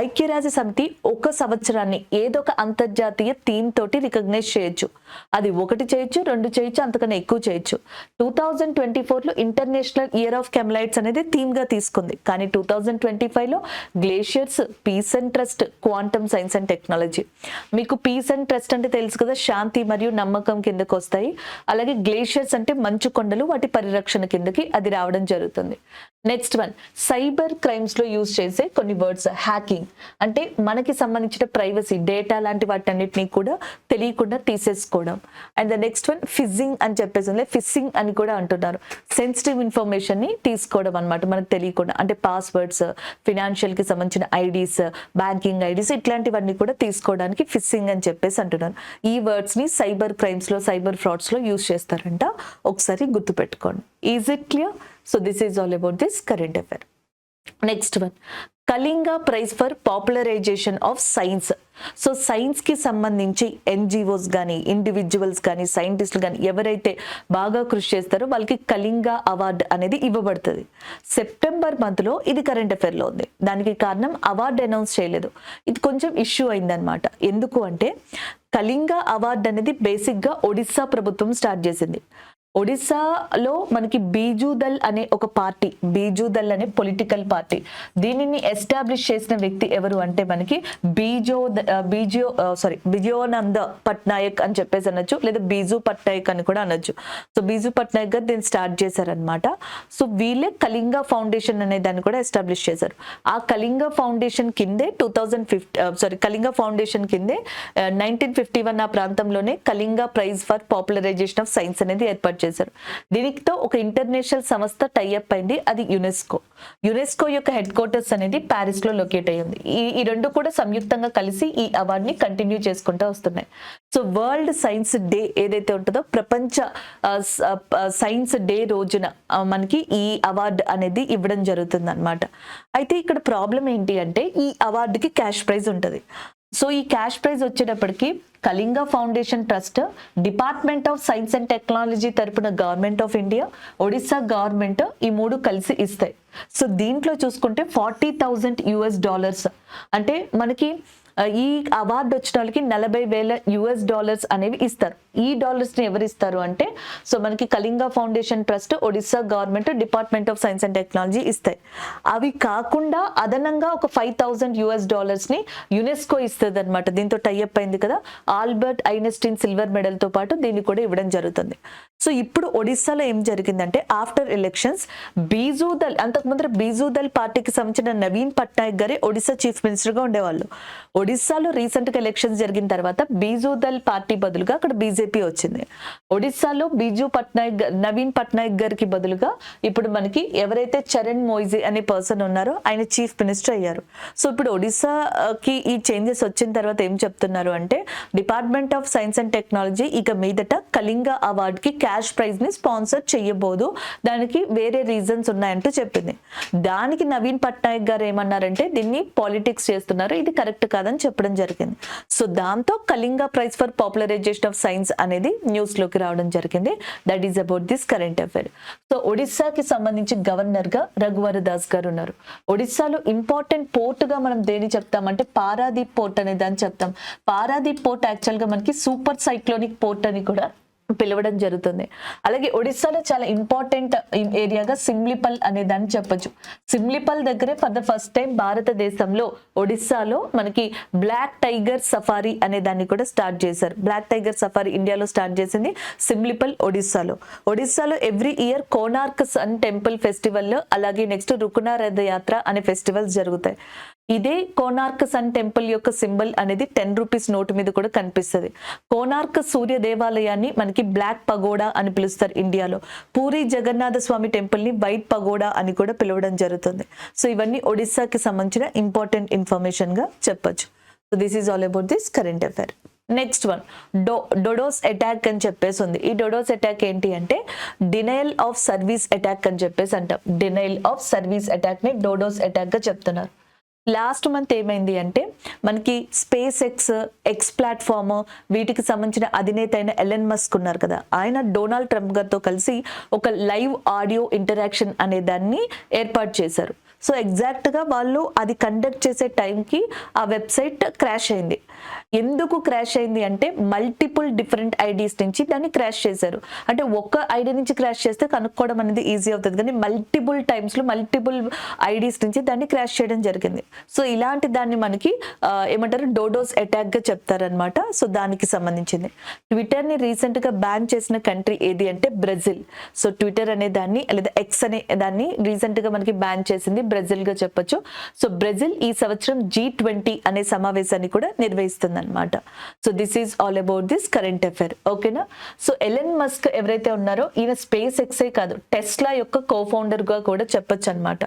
ఐక్యరాజ్య సమితి ఒక సంవత్సరాన్ని ఏదో ఒక అంతర్జాతీయ థీమ్ తోటి రికగ్నైజ్ చేయొచ్చు. అది ఒకటి చేయొచ్చు, రెండు చేయొచ్చు, అంతకన్నా ఎక్కువ చేయొచ్చు. 2024లో ఇంటర్నేషనల్ ఇయర్ ఆఫ్ కెమలైట్స్ అనేది థీమ్ గా తీసుకుంది. కానీ 2025లో glaciers, peace and trust, quantum science and technology. మీకు పీస్ అండ్ ట్రస్ట్ అంటే తెలుసు కదా, శాంతి మరియు నమ్మకం కిందకు వస్తాయి. అలాగే గ్లేషియర్స్ అంటే మంచు కొండలు, వాటి పరిరక్షణ కిందకి అది రావడం జరుగుతుంది. నెక్స్ట్ వన్ సైబర్ క్రైమ్స్ లో యూజ్ చేసే కొన్ని వర్డ్స్. హ్యాకింగ్ అంటే మనకి సంబంధించిన ప్రైవసీ డేటా లాంటి వాటన్నిటిని కూడా తెలియకుండా తీసేసుకోవడం. And the next one fizzing అని చెప్పేసి ఫిషింగ్ అని కూడా అంటున్నారు. సెన్సిటివ్ ఇన్ఫర్మేషన్ ని తీసుకోవడం అనమాట మనకు తెలియకుండా, అంటే పాస్వర్డ్స్, ఫినాన్షియల్ కి సంబంధించిన ఐడీస్, బ్యాంకింగ్ ఐడీస్, ఇట్లాంటివన్నీ కూడా తీసుకోవడానికి ఫిషింగ్ అని చెప్పేసి అంటున్నారు. ఈ వర్డ్స్ ని సైబర్ క్రైమ్స్ లో, సైబర్ ఫ్రాడ్స్ లో యూజ్ చేస్తారంట, ఒకసారి గుర్తుపెట్టుకోండి. Is it clear? So this is all about this current affair. Next one Kalinga prize for popularisation of science. So science కి సంబంధించి NGOs కానీ, ఇండివిజువల్స్ కానీ, సైంటిస్టులు కానీ ఎవరైతే బాగా కృషి చేస్తారో వాళ్ళకి కళింగ అవార్డు అనేది ఇవ్వబడుతుంది. సెప్టెంబర్ మంత్ లో ఇది కరెంట్ అఫైర్ లో ఉంది. దానికి కారణం అవార్డు అనౌన్స్ చేయలేదు, ఇది కొంచెం ఇష్యూ అయిందనమాట. ఎందుకు అంటే కళింగ అవార్డు అనేది బేసిక్ గా ఒడిస్సా ప్రభుత్వం స్టార్ట్ చేసింది. ఒడిస్సాలో మనకి బీజూదల్ అనే ఒక పార్టీ, బీజూదల్ అనే పొలిటికల్ పార్టీ, దీనిని ఎస్టాబ్లిష్ చేసిన వ్యక్తి ఎవరు అంటే మనకి బిజయోనంద పట్నాయక్ అని చెప్పేసి అనొచ్చు, లేదా బీజు పట్నాయక్ అని కూడా అనొచ్చు. సో బీజు పట్నాయక్ గారు దీన్ని స్టార్ట్ చేశారనమాట. సో వీళ్ళే కళింగ ఫౌండేషన్ అనే దాన్ని కూడా ఎస్టాబ్లిష్ చేశారు. ఆ కళింగ ఫౌండేషన్ కిందే కళింగ ఫౌండేషన్ కిందే 1951 ఆ ప్రాంతంలోనే Kalinga prize for popularisation of science అనేది ఏర్పాటు చేశారు. దీనితో ఒక ఇంటర్నేషనల్ సంస్థ టైఅప్ అయింది, అది యునెస్కో యొక్క హెడ్ క్వార్టర్స్ అనేది ప్యారిస్ లో లొకేట్ అయ్యింది. ఈ రెండు కూడా సంయుక్తంగా కలిసి ఈ అవార్డుని కంటిన్యూ చేసుకుంటూ వస్తున్నాయి. సో వరల్డ్ సైన్స్ డే ఏదైతే ఉంటుందో, ప్రపంచ సైన్స్ డే రోజున మనకి ఈ అవార్డు అనేది ఇవ్వడం జరుగుతుంది అనమాట. అయితే ఇక్కడ ప్రాబ్లం ఏంటి అంటే ఈ అవార్డుకి క్యాష్ ప్రైజ్ ఉంటుంది. సో ఈ క్యాష్ ప్రైజ్ వచ్చేటప్పటికి Kalinga foundation trust, department of science and technology తరపున government of India, Odisha government, ఈ మూడు కలిసి ఇస్తాయి. సో దీంట్లో చూసుకుంటే $40,000 అంటే మనకి ఈ అవార్డు వచ్చిన వాళ్ళకి $40,000 అనేవి ఇస్తారు. ఈ డాలర్స్ ని ఎవరు ఇస్తారు అంటే సో మనకి Kalinga foundation trust, Odisha government, department of science and technology ఇస్తాయి. అవి కాకుండా అదనంగా ఒక $5,000 ని యునెస్కో ఇస్తుంది అనమాట. దీంతో టైఅప్ అయింది కదా, ఆల్బర్ట్ ఐన్స్టీన్ సిల్వర్ మెడల్ తో పాటు దీన్ని కూడా ఇవ్వడం జరుగుతుంది. సో ఇప్పుడు ఒడిస్సాలో ఏం జరిగిందంటే ఆఫ్టర్ ఎలక్షన్స్ బీజూదల్, అంతకుముందు బీజూదల్ పార్టీకి సంబంధించిన నవీన్ పట్నాయక్ గారే ఒడిస్సా చీఫ్ మినిస్టర్ గా ఉండేవాళ్ళు. ఒడిస్సాలో రీసెంట్ గా ఎలక్షన్స్ జరిగిన తర్వాత బీజూదల్ పార్టీ బదులుగా అక్కడ బీజేపీ వచ్చింది. ఒడిస్సాలో నవీన్ పట్నాయక్ గారికి బదులుగా ఇప్పుడు మనకి ఎవరైతే చరణ్ మోయిజీ అనే పర్సన్ ఉన్నారో ఆయన చీఫ్ మినిస్టర్ అయ్యారు. సో ఇప్పుడు ఒడిస్సాకి ఈ చేంజెస్ వచ్చిన తర్వాత ఏం చెప్తున్నారు అంటే department of science and technology ఇక మీదట కళింగ అవార్డుకి క్యాష్ ప్రైజ్ ని స్పాన్సర్ చేయబోదు, దానికి వేరే రీజన్స్ ఉన్నాయంటూ చెప్పింది. దానికి నవీన్ పట్నాయక్ గారు ఏమన్నారంటే దీన్ని పాలిటిక్స్ చేస్తున్నారు, ఇది కరెక్ట్ కాదని చెప్పడం జరిగింది. సో దాంతో Kalinga prize for popularisation of science అనేది న్యూస్ లోకి రావడం జరిగింది. That is about this current affair. So ఒడిస్సాకి సంబంధించి గవర్నర్ గా రఘువర్ దాస్ గారు ఉన్నారు. ఒడిస్సాలో ఇంపార్టెంట్ పోర్ట్ గా మనం దేని చెప్తామంటే పారాదీప్ పోర్ట్ అనే దాన్ని చెప్తాం. పారాదీప్ పోర్ట్ యాక్చువల్ గా మనకి సూపర్ సైక్లోనిక్ పోర్ట్ అని కూడా పిలవడం జరుగుతుంది. అలాగే ఒడిస్సాలో చాలా ఇంపార్టెంట్ ఏరియాగా సిమ్లిపల్ అనే దాన్ని చెప్పొచ్చు. సిమ్లిపల్ దగ్గరే ఫర్ ద ఫస్ట్ టైం భారతదేశంలో ఒడిస్సాలో మనకి బ్లాక్ టైగర్ సఫారీ అనే దాన్ని కూడా స్టార్ట్ చేశారు. బ్లాక్ టైగర్ సఫారీ ఇండియాలో స్టార్ట్ చేసింది సిమ్లిపల్ ఒడిస్సాలో. ఒడిస్సాలో every year Konark sun temple festival, అలాగే నెక్స్ట్ రుకునా రథ యాత్ర అనే ఫెస్టివల్స్ జరుగుతాయి. ఇదే కోనార్క్ సన్ టెంపుల్ యొక్క సింబల్ అనేది 10 రూపీస్ నోటు మీద కూడా కనిపిస్తుంది. కోనార్క్ సూర్య దేవాలయాన్ని మనకి బ్లాక్ పగోడా అని పిలుస్తారు ఇండియాలో. పూరి జగన్నాథ స్వామి టెంపుల్ ని వైట్ పగోడా అని కూడా పిలవడం జరుగుతుంది. సో ఇవన్నీ ఒడిస్సాకి సంబంధించిన ఇంపార్టెంట్ ఇన్ఫర్మేషన్ గా చెప్పొచ్చు. So this is all about this current affair. Next one DDoS attack అని చెప్పేసి ఉంది. ఈ డోడోస్ అటాక్ ఏంటి అంటే డినయల్ ఆఫ్ సర్వీస్ అటాక్ అని చెప్పేసి అంటాం. డినయల్ ఆఫ్ సర్వీస్ అటాక్ ని డోడోస్ అటాక్ గా చెప్తున్నారు. లాస్ట్ మంత్ ఏమైంది అంటే మనకి స్పేస్ ఎక్స్ ప్లాట్ఫామ్ వీటికి సంబంధించిన అధినేత అయిన ఎలన్ మస్క్ ఉన్నారు కదా, ఆయన డొనాల్డ్ ట్రంప్ గారితో కలిసి ఒక లైవ్ ఆడియో ఇంటరాక్షన్ అనే దాన్ని ఏర్పాటు చేశారు. సో ఎగ్జాక్ట్గా వాళ్ళు అది కండక్ట్ చేసే టైంకి ఆ వెబ్సైట్ క్రాష్ అయింది. ఎందుకు క్రాష్ అయింది అంటే మల్టిపుల్ డిఫరెంట్ ఐడీస్ నుంచి దాన్ని క్రాష్ చేశారు. అంటే ఒక్క ఐడి నుంచి క్రాష్ చేస్తే కనుక్కోవడం అనేది ఈజీ అవుతుంది, కానీ మల్టిపుల్ టైమ్స్లో మల్టిపుల్ ఐడీస్ నుంచి దాన్ని క్రాష్ చేయడం జరిగింది. సో ఇలాంటి దాన్ని మనకి ఏమంటారు డోడోస్ అటాక్గా చెప్తారనమాట. సో దానికి సంబంధించింది. ట్విట్టర్ని రీసెంట్గా బ్యాన్ చేసిన కంట్రీ ఏది అంటే బ్రెజిల్. సో ట్విట్టర్ అనే దాన్ని లేదా ఎక్స్ అనే దాన్ని రీసెంట్గా మనకి బ్యాన్ చేసింది బ్రెజిల్ గా చెప్పొచ్చు. సో బ్రెజిల్ ఈ సంవత్సరం G20 అనే సమావేశాన్ని కూడా నిర్వహిస్తుంది అనమాట. So this is all about this current affair. ఓకేనా. సో ఎలన్ మస్క్ ఎవరైతే ఉన్నారో ఈయన స్పేస్ ఎక్సే కాదు టెస్లా యొక్క కోఫౌండర్ గా కూడా చెప్పొచ్చు అనమాట.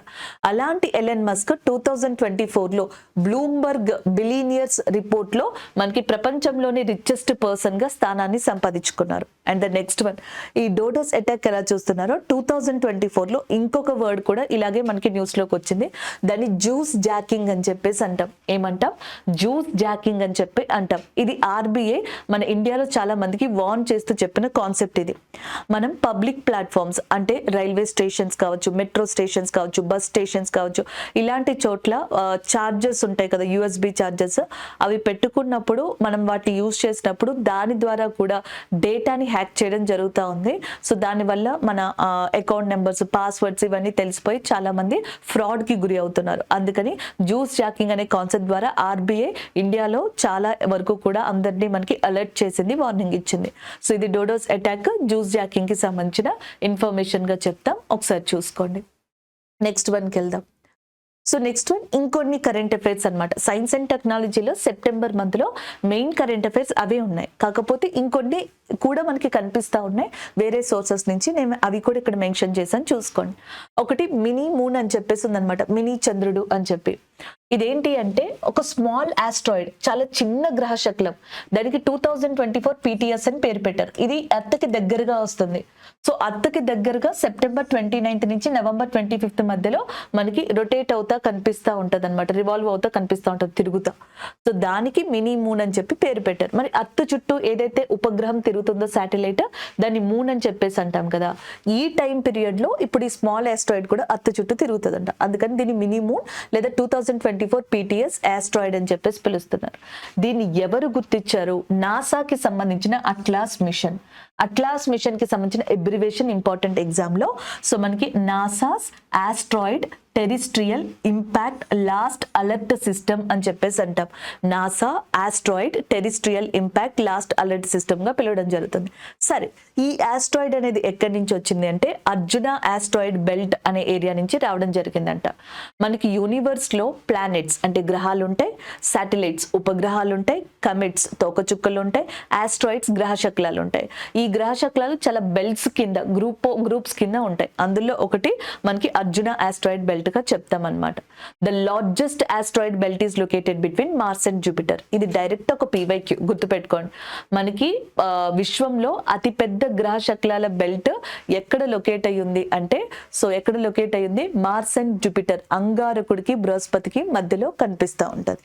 అలాంటి ఎలన్ మస్క్ 2024లో బ్లూంబర్గ్ బిలియనియర్స్ రిపోర్ట్ లో మనకి ప్రపంచంలోని రిచెస్ట్ పర్సన్ గా స్థానాన్ని సంపాదించుకున్నారు. అండ్ ద నెక్స్ట్ వన్ ఈ డోడోస్ అటాక్ ఎలా చూస్తున్నారో 2024లో ఇంకొక వర్డ్ కూడా ఇలాగే మనకి న్యూస్ లోకి వచ్చింది. దాన్ని జ్యూస్ జాకింగ్ అని చెప్పేసి అంటాం. ఏమంటాం? జ్యూస్ జాకింగ్ అని చెప్పి అంటాం. ఇది RBI మన ఇండియాలో చాలా మందికి వార్న్ చేస్తూ చెప్పిన కాన్సెప్ట్ ఇది. మనం పబ్లిక్ ప్లాట్ఫామ్స్ అంటే రైల్వే స్టేషన్స్ కావచ్చు, మెట్రో స్టేషన్స్ కావచ్చు, బస్ స్టేషన్స్ కావచ్చు, ఇలాంటి చోట్ల చార్జెస్ ఉంటాయి కదా, USB చార్జెస్, అవి పెట్టుకున్నప్పుడు మనం వాటిని యూజ్ చేసినప్పుడు దాని ద్వారా కూడా డేటాని హ్యాక్ చేయడం జరుగుతూ ఉంది. సో దానివల్ల మన అకౌంట్ నెంబర్స్, పాస్వర్డ్స్ ఇవన్నీ తెలిసిపోయి చాలా మంది ఫ్రాడ్ కి గురి అవుతున్నారు. అందుకని జ్యూస్ జాకింగ్ అనే కాన్సెప్ట్ ద్వారా RBI ఇండియాలో చాలా వరకు కూడా అందరినీ మనకి అలర్ట్ చేసింది, వార్నింగ్ ఇచ్చింది. సో ఇది డోడోస్ అటాక్ జ్యూస్ జాకింగ్ కి సంబంధించిన ఇన్ఫర్మేషన్ గా చెప్తాం, ఒకసారి చూసుకోండి. నెక్స్ట్ వన్కి వెళ్దాం. సో నెక్స్ట్ వన్ ఇంకొన్ని కరెంట్ అఫైర్స్ అనమాట. సైన్స్ అండ్ టెక్నాలజీలో సెప్టెంబర్ మంత్ లో మెయిన్ కరెంట్ అఫైర్స్ అవే ఉన్నాయి, కాకపోతే ఇంకొన్ని కూడా మనకి కనిపిస్తూ ఉన్నాయి వేరే సోర్సెస్ నుంచి. నేను అవి కూడా ఇక్కడ మెన్షన్ చేశాను, చూసుకోండి. ఒకటి మినీ మూన్ అని చెప్పేసి ఉందనమాట, మినీ చంద్రుడు అని చెప్పి. ఇదేంటి అంటే ఒక స్మాల్ ఆస్ట్రాయిడ్, చాలా చిన్న గ్రహ శకలం. దానికి 2024 PTS అని పేరు పెట్టారు. ఇది ఎర్త్కి దగ్గరగా వస్తుంది. సో ఎర్త్కి దగ్గరగా సెప్టెంబర్ 29 నుంచి నవంబర్ 25 మధ్యలో మనకి రొటేట్ అవుతా కనిపిస్తూ ఉంటుంది అనమాట, రివాల్వ్ అవుతా కనిపిస్తూ ఉంటుంది, తిరుగుతా. సో దానికి మినీ మూన్ అని చెప్పి పేరు పెట్టారు. మరి ఎర్త్ చుట్టూ ఏదైతే ఉపగ్రహం తిరుగుతుందో శాటిలైట్, దాన్ని మూన్ అని చెప్పేసి అంటాం కదా. ఈ టైం పీరియడ్ లో ఇప్పుడు ఈ స్మాల్ ఆస్ట్రాయిడ్ కూడా ఎర్త్ చుట్టూ తిరుగుతుందంట. అందుకని దీన్ని మినీ మూన్ లేదా 2024 PTS ఆస్ట్రాయిడ్ అని చెప్పేసి పిలుస్తున్నారు. దీన్ని ఎవరు గుర్తించారు? నాసాకి సంబంధించిన అట్లాస్ మిషన్. అట్లాస్ మిషన్ కి సంబంధించిన అబ్రివేషన్ ఇంపార్టెంట్ ఎగ్జామ్ లో. సో మనకి NASA's asteroid terrestrial impact last alert system అని చెప్పేసి అంటాం. NASA asteroid terrestrial impact last alert system గా పిలవడం జరుగుతుంది. సరే, ఈ ఆస్ట్రాయిడ్ అనేది ఎక్కడి నుంచి వచ్చింది అంటే అర్జున ఆస్ట్రాయిడ్ బెల్ట్ అనే ఏరియా నుంచి రావడం జరిగిందంట. మనకి యూనివర్స్ లో ప్లానెట్స్ అంటే గ్రహాలు ఉంటాయి, శాటిలైట్స్ ఉపగ్రహాలు ఉంటాయి, కమిట్స్ తోకచుక్కలు ఉంటాయి, ఆస్ట్రాయిడ్స్ గ్రహ శకలాలు ఉంటాయి. ఈ గ్రహ శకలాలు చాలా బెల్ట్స్ కింద గ్రూప్స్ కింద ఉంటాయి. అందులో ఒకటి మనకి అర్జున ఆస్ట్రాయిడ్ బెల్ట్ బెల్ట్ గా చెప్తాం అనమాట. The largest asteroid belt is located between Mars and Jupiter. ఇది డైరెక్ట్ ఒక పీవైక్యూ, గుర్తుపెట్టుకోండి. మనకి విశ్వంలో అతి పెద్ద గ్రహ శకలాల బెల్ట్ ఎక్కడ లొకేట్ అయ్యింది అంటే, సో ఎక్కడ లొకేట్ అయ్యింది, మార్స్ అండ్ జూపిటర్, అంగారకుడికి బృహస్పతికి మధ్యలో కనిపిస్తూ ఉంటది.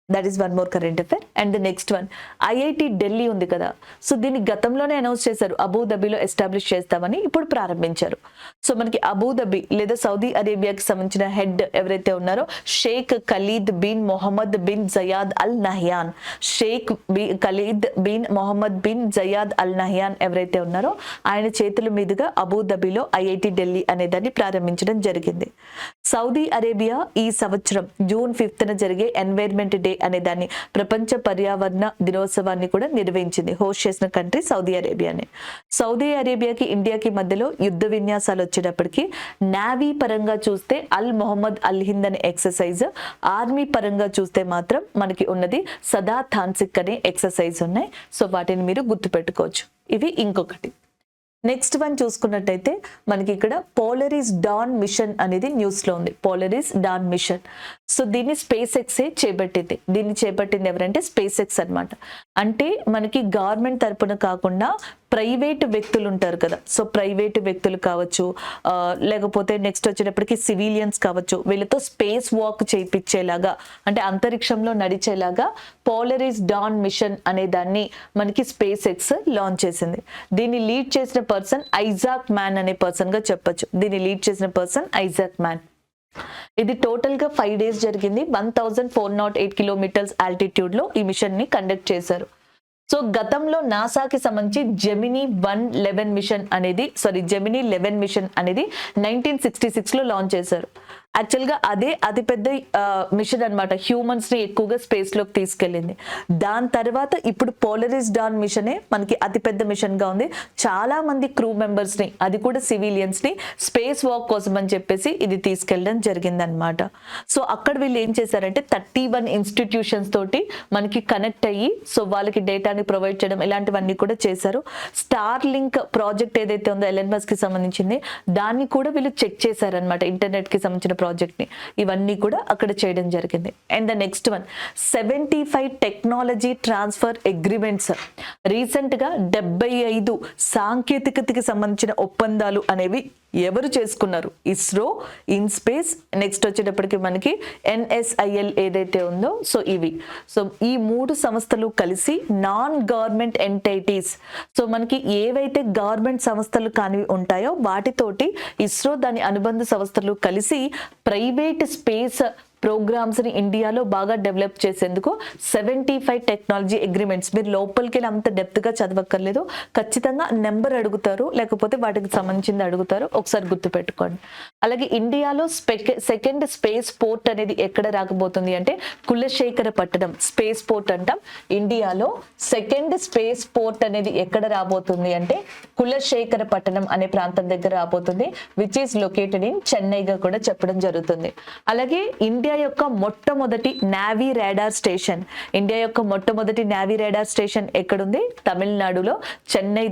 That is one more current affair. And next one, IIT Delhi ఉంది కదా, సో దీన్ని గతంలోనే అనౌన్స్ చేశారు, అబుదాబిలో ఎస్టాబ్లిష్ చేస్తామని, ఇప్పుడు ప్రారంభించారు. సో మనకి అబుదాబి లేదా సౌదీ అరేబియాకి సంబంధించిన హెడ్ ఎవరైతే ఉన్నారో, Sheikh Khalid bin Mohammed bin Zayed Al Nahyan, Sheikh Khalid bin Mohammed bin Zayed Al Nahyan ఎవరైతే ఉన్నారో ఆయన చేతుల మీదుగా అబుదాబిలో ఐఐటి ఢిల్లీ అనే దాన్ని ప్రారంభించడం జరిగింది. సౌదీ అరేబియా ఈ సంవత్సరం జూన్ 5th జరిగే ఎన్వైర్న్మెంట్ డే అనే దాన్ని, ప్రపంచ పర్యావరణ దినోత్సవాన్ని కూడా నిర్వహించింది. హోస్ట్ చేసిన కంట్రీ సౌదీ అరేబియానే. సౌదీ అరేబియాకి ఇండియాకి మధ్యలో యుద్ధ విన్యాసాలు వచ్చేటప్పటికి నావీ పరంగా చూస్తే అల్ మొహమ్మద్ అల్ హింద్ అనే ఎక్సర్సైజ్, ఆర్మీ పరంగా చూస్తే మాత్రం మనకి ఉన్నది సదా థాన్సిక్ అనే ఎక్సర్సైజ్ ఉన్నాయి. సో వాటిని మీరు గుర్తుపెట్టుకోవచ్చు. ఇవి ఇంకొకటి. నెక్స్ట్ వన్ చూసుకున్నట్టయితే మనకి ఇక్కడ పోలరిస్ డాన్ మిషన్ అనేది న్యూస్ లో ఉంది. పోలరిస్ డాన్ మిషన్, సో దీన్ని స్పేస్ ఎక్సే చేపట్టింది. దీన్ని చేపట్టింది ఎవరంటే స్పేస్ ఎక్స్ అనమాట. అంటే మనకి గవర్నమెంట్ తరపున కాకుండా ప్రైవేట్ వ్యక్తులు ఉంటారు కదా, సో ప్రైవేట్ వ్యక్తులు కావచ్చు, లేకపోతే నెక్స్ట్ వచ్చేటప్పటికి సివిలియన్స్ కావచ్చు, వీళ్ళతో స్పేస్ వాక్ చేయించేలాగా, అంటే అంతరిక్షంలో నడిచేలాగా పోలరిస్ డాన్ మిషన్ అనే దాన్ని మనకి స్పేస్ ఎక్స్ లాంచ్ చేసింది. దీన్ని లీడ్ చేసిన పర్సన్ ఐజాక్ మ్యాన్ అనే పర్సన్ గా చెప్పొచ్చు. దీన్ని లీడ్ చేసిన పర్సన్ ఐజాక్ మ్యాన్. ఇది టోటల్ గా 5 days జరిగింది. 1408 కిలోమీటర్స్ ఆల్టిట్యూడ్ లో ఈ మిషన్ ని కండక్ట్ చేశారు. సో గతంలో నాసాకి సంబంధించి జెమినీ 11 మిషన్ అనేది, జెమినీ 11 మిషన్ అనేది 1966 లో లాంచ్ చేశారు. యాక్చువల్ గా అదే అతిపెద్ద మిషన్ అనమాట, హ్యూమన్స్ ని ఎక్కువగా స్పేస్ లోకి తీసుకెళ్ళింది. దాని తర్వాత ఇప్పుడు పోలరిస్ డాన్ మిషనే మనకి అతిపెద్ద మిషన్ గా ఉంది. చాలా మంది క్రూ మెంబర్స్ ని, అది కూడా సివిలియన్స్ ని స్పేస్ వాక్ కోసం అని చెప్పేసి ఇది తీసుకెళ్ళడం జరిగింది అనమాట. సో అక్కడ వీళ్ళు ఏం చేశారంటే 31 ఇన్స్టిట్యూషన్స్ తోటి మనకి కనెక్ట్ అయ్యి, సో వాళ్ళకి డేటాని ప్రొవైడ్ చేయడం ఇలాంటివన్నీ కూడా చేశారు. స్టార్ లింక్ ప్రాజెక్ట్ ఏదైతే ఉందో ఎలన్ మస్క్ కి సంబంధించింది, దాన్ని కూడా వీళ్ళు చెక్ చేశారనమాట, ఇంటర్నెట్ కి సంబంధించిన ప్రాజెక్ట్ ని. ఇవన్నీ కూడా అక్కడ చేయడం జరిగింది. And the next one, 75 technology transfer agreements. Recent గా 75 సాంకేతికతకి సంబంధించిన ఒప్పందాలు అనేవి ఎవరు చేసుకున్నారు? ఇస్రో, ఇన్స్పేస్, నెక్స్ట్ వచ్చేటప్పటికి మనకి NSIL ఏదైతే ఉందో, సో ఇవి. సో ఈ 3 సంస్థలు కలిసి నాన్ గవర్నమెంట్ ఎంటైటీస్, సో మనకి ఏవైతే గవర్నమెంట్ సంస్థలు కానివి ఉంటాయో వాటితోటి ఇస్రో దాని అనుబంధ సంస్థలు కలిసి ప్రైవేట్ స్పేస్ ప్రోగ్రామ్స్ ని ఇండియాలో బాగా డెవలప్ చేసేందుకు 75 టెక్నాలజీ అగ్రిమెంట్స్. మీరు లోపలికి వెళ్ళి అంత డెప్త్ గా చదవక్కర్లేదు, ఖచ్చితంగా నెంబర్ అడుగుతారు, లేకపోతే వాటికి సంబంధించింది అడుగుతారు, ఒకసారి గుర్తుపెట్టుకోండి. అలాగే ఇండియాలో సెకండ్ స్పేస్ పోర్ట్ అనేది ఎక్కడ రాకపోతుంది అంటే కులశేఖరపట్టణం స్పేస్ పోర్ట్ అంటాం. ఇండియాలో సెకండ్ స్పేస్ పోర్ట్ అనేది ఎక్కడ రాబోతుంది అంటే కులశేఖరపట్టణం అనే ప్రాంతం దగ్గర రాబోతుంది, విచ్ ఈస్ లొకేటెడ్ ఇన్ చెన్నైగా కూడా చెప్పడం జరుగుతుంది. అలాగే ఇండియా యొక్క మొట్టమొదటి నావీ రాడార్ స్టేషన్, ఇండియా యొక్క మొట్టమొదటి నావీ రాడార్ స్టేషన్ ఎక్కడుంది? తమిళనాడులో చెన్నై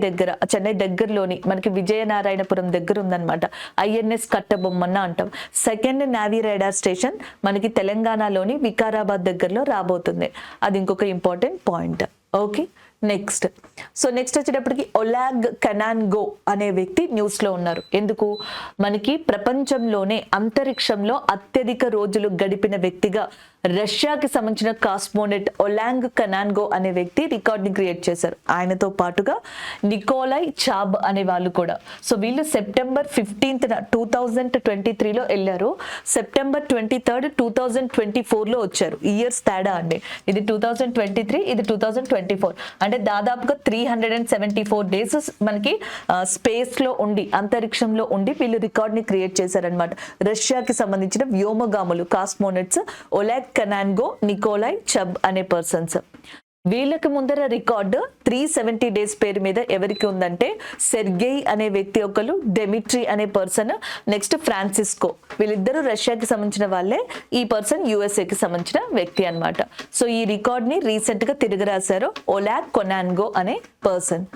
దగ్గరలోని మనకి విజయనారాయణపురం దగ్గర ఉందన్నమాట. INS కట్టబొమ్మన్న అంటాం. సెకండ్ నావీ రాడార్ స్టేషన్ మనకి తెలంగాణలోని వికారాబాద్ దగ్గరలో రాబోతుంది. అది ఇంకొక ఇంపార్టెంట్ పాయింట్. ఓకే, నెక్స్ట్ వచ్చేటప్పటికి ఒలాగ్ కనాన్గో అనే వ్యక్తి న్యూస్ లో ఉన్నారు. ఎందుకు? మనకి ప్రపంచంలోనే అంతరిక్షంలో అత్యధిక రోజులు గడిపిన వ్యక్తిగా రష్యాకి సంబంధించిన కాస్మోనెట్ ఒలాంగ్ కనాన్గో అనే వ్యక్తి రికార్డ్ ని క్రియేట్ చేశారు. ఆయనతో పాటుగా నికోలై చాబ్ అనే వాళ్ళు కూడా. సో వీళ్ళు September 15th 2023లో వెళ్ళారు, September 23rd 2024లో వచ్చారు. ఇయర్స్ తేడా అండి, ఇది 2023, ఇది 2024. అంటే దాదాపుగా 374 days మనకి స్పేస్ లో ఉండి, అంతరిక్షంలో ఉండి వీళ్ళు రికార్డ్ ని క్రియేట్ చేశారనమాట. రష్యాకి సంబంధించిన వ్యోమగాములు కాస్మోనెట్స్ ఒలాగ్ కనాన్గో, నికోలై చబ్ అనే పర్సన్స్. వీళ్ళకి ముందర రికార్డు 370 days పేరు మీద ఎవరికి ఉందంటే సెర్గేయ్ అనే వ్యక్తి ఒకరు, డెమిట్రీ అనే పర్సన్, నెక్స్ట్ ఫ్రాన్సిస్కో. వీళ్ళిద్దరూ రష్యాకి సంబంధించిన వాళ్ళే, ఈ పర్సన్ USAకి సంబంధించిన వ్యక్తి అన్నమాట. సో ఈ రికార్డ్ ని రీసెంట్ గా తిరిగి రాశారు ఒలాగ్ కొనాన్గో అనే పర్సన్.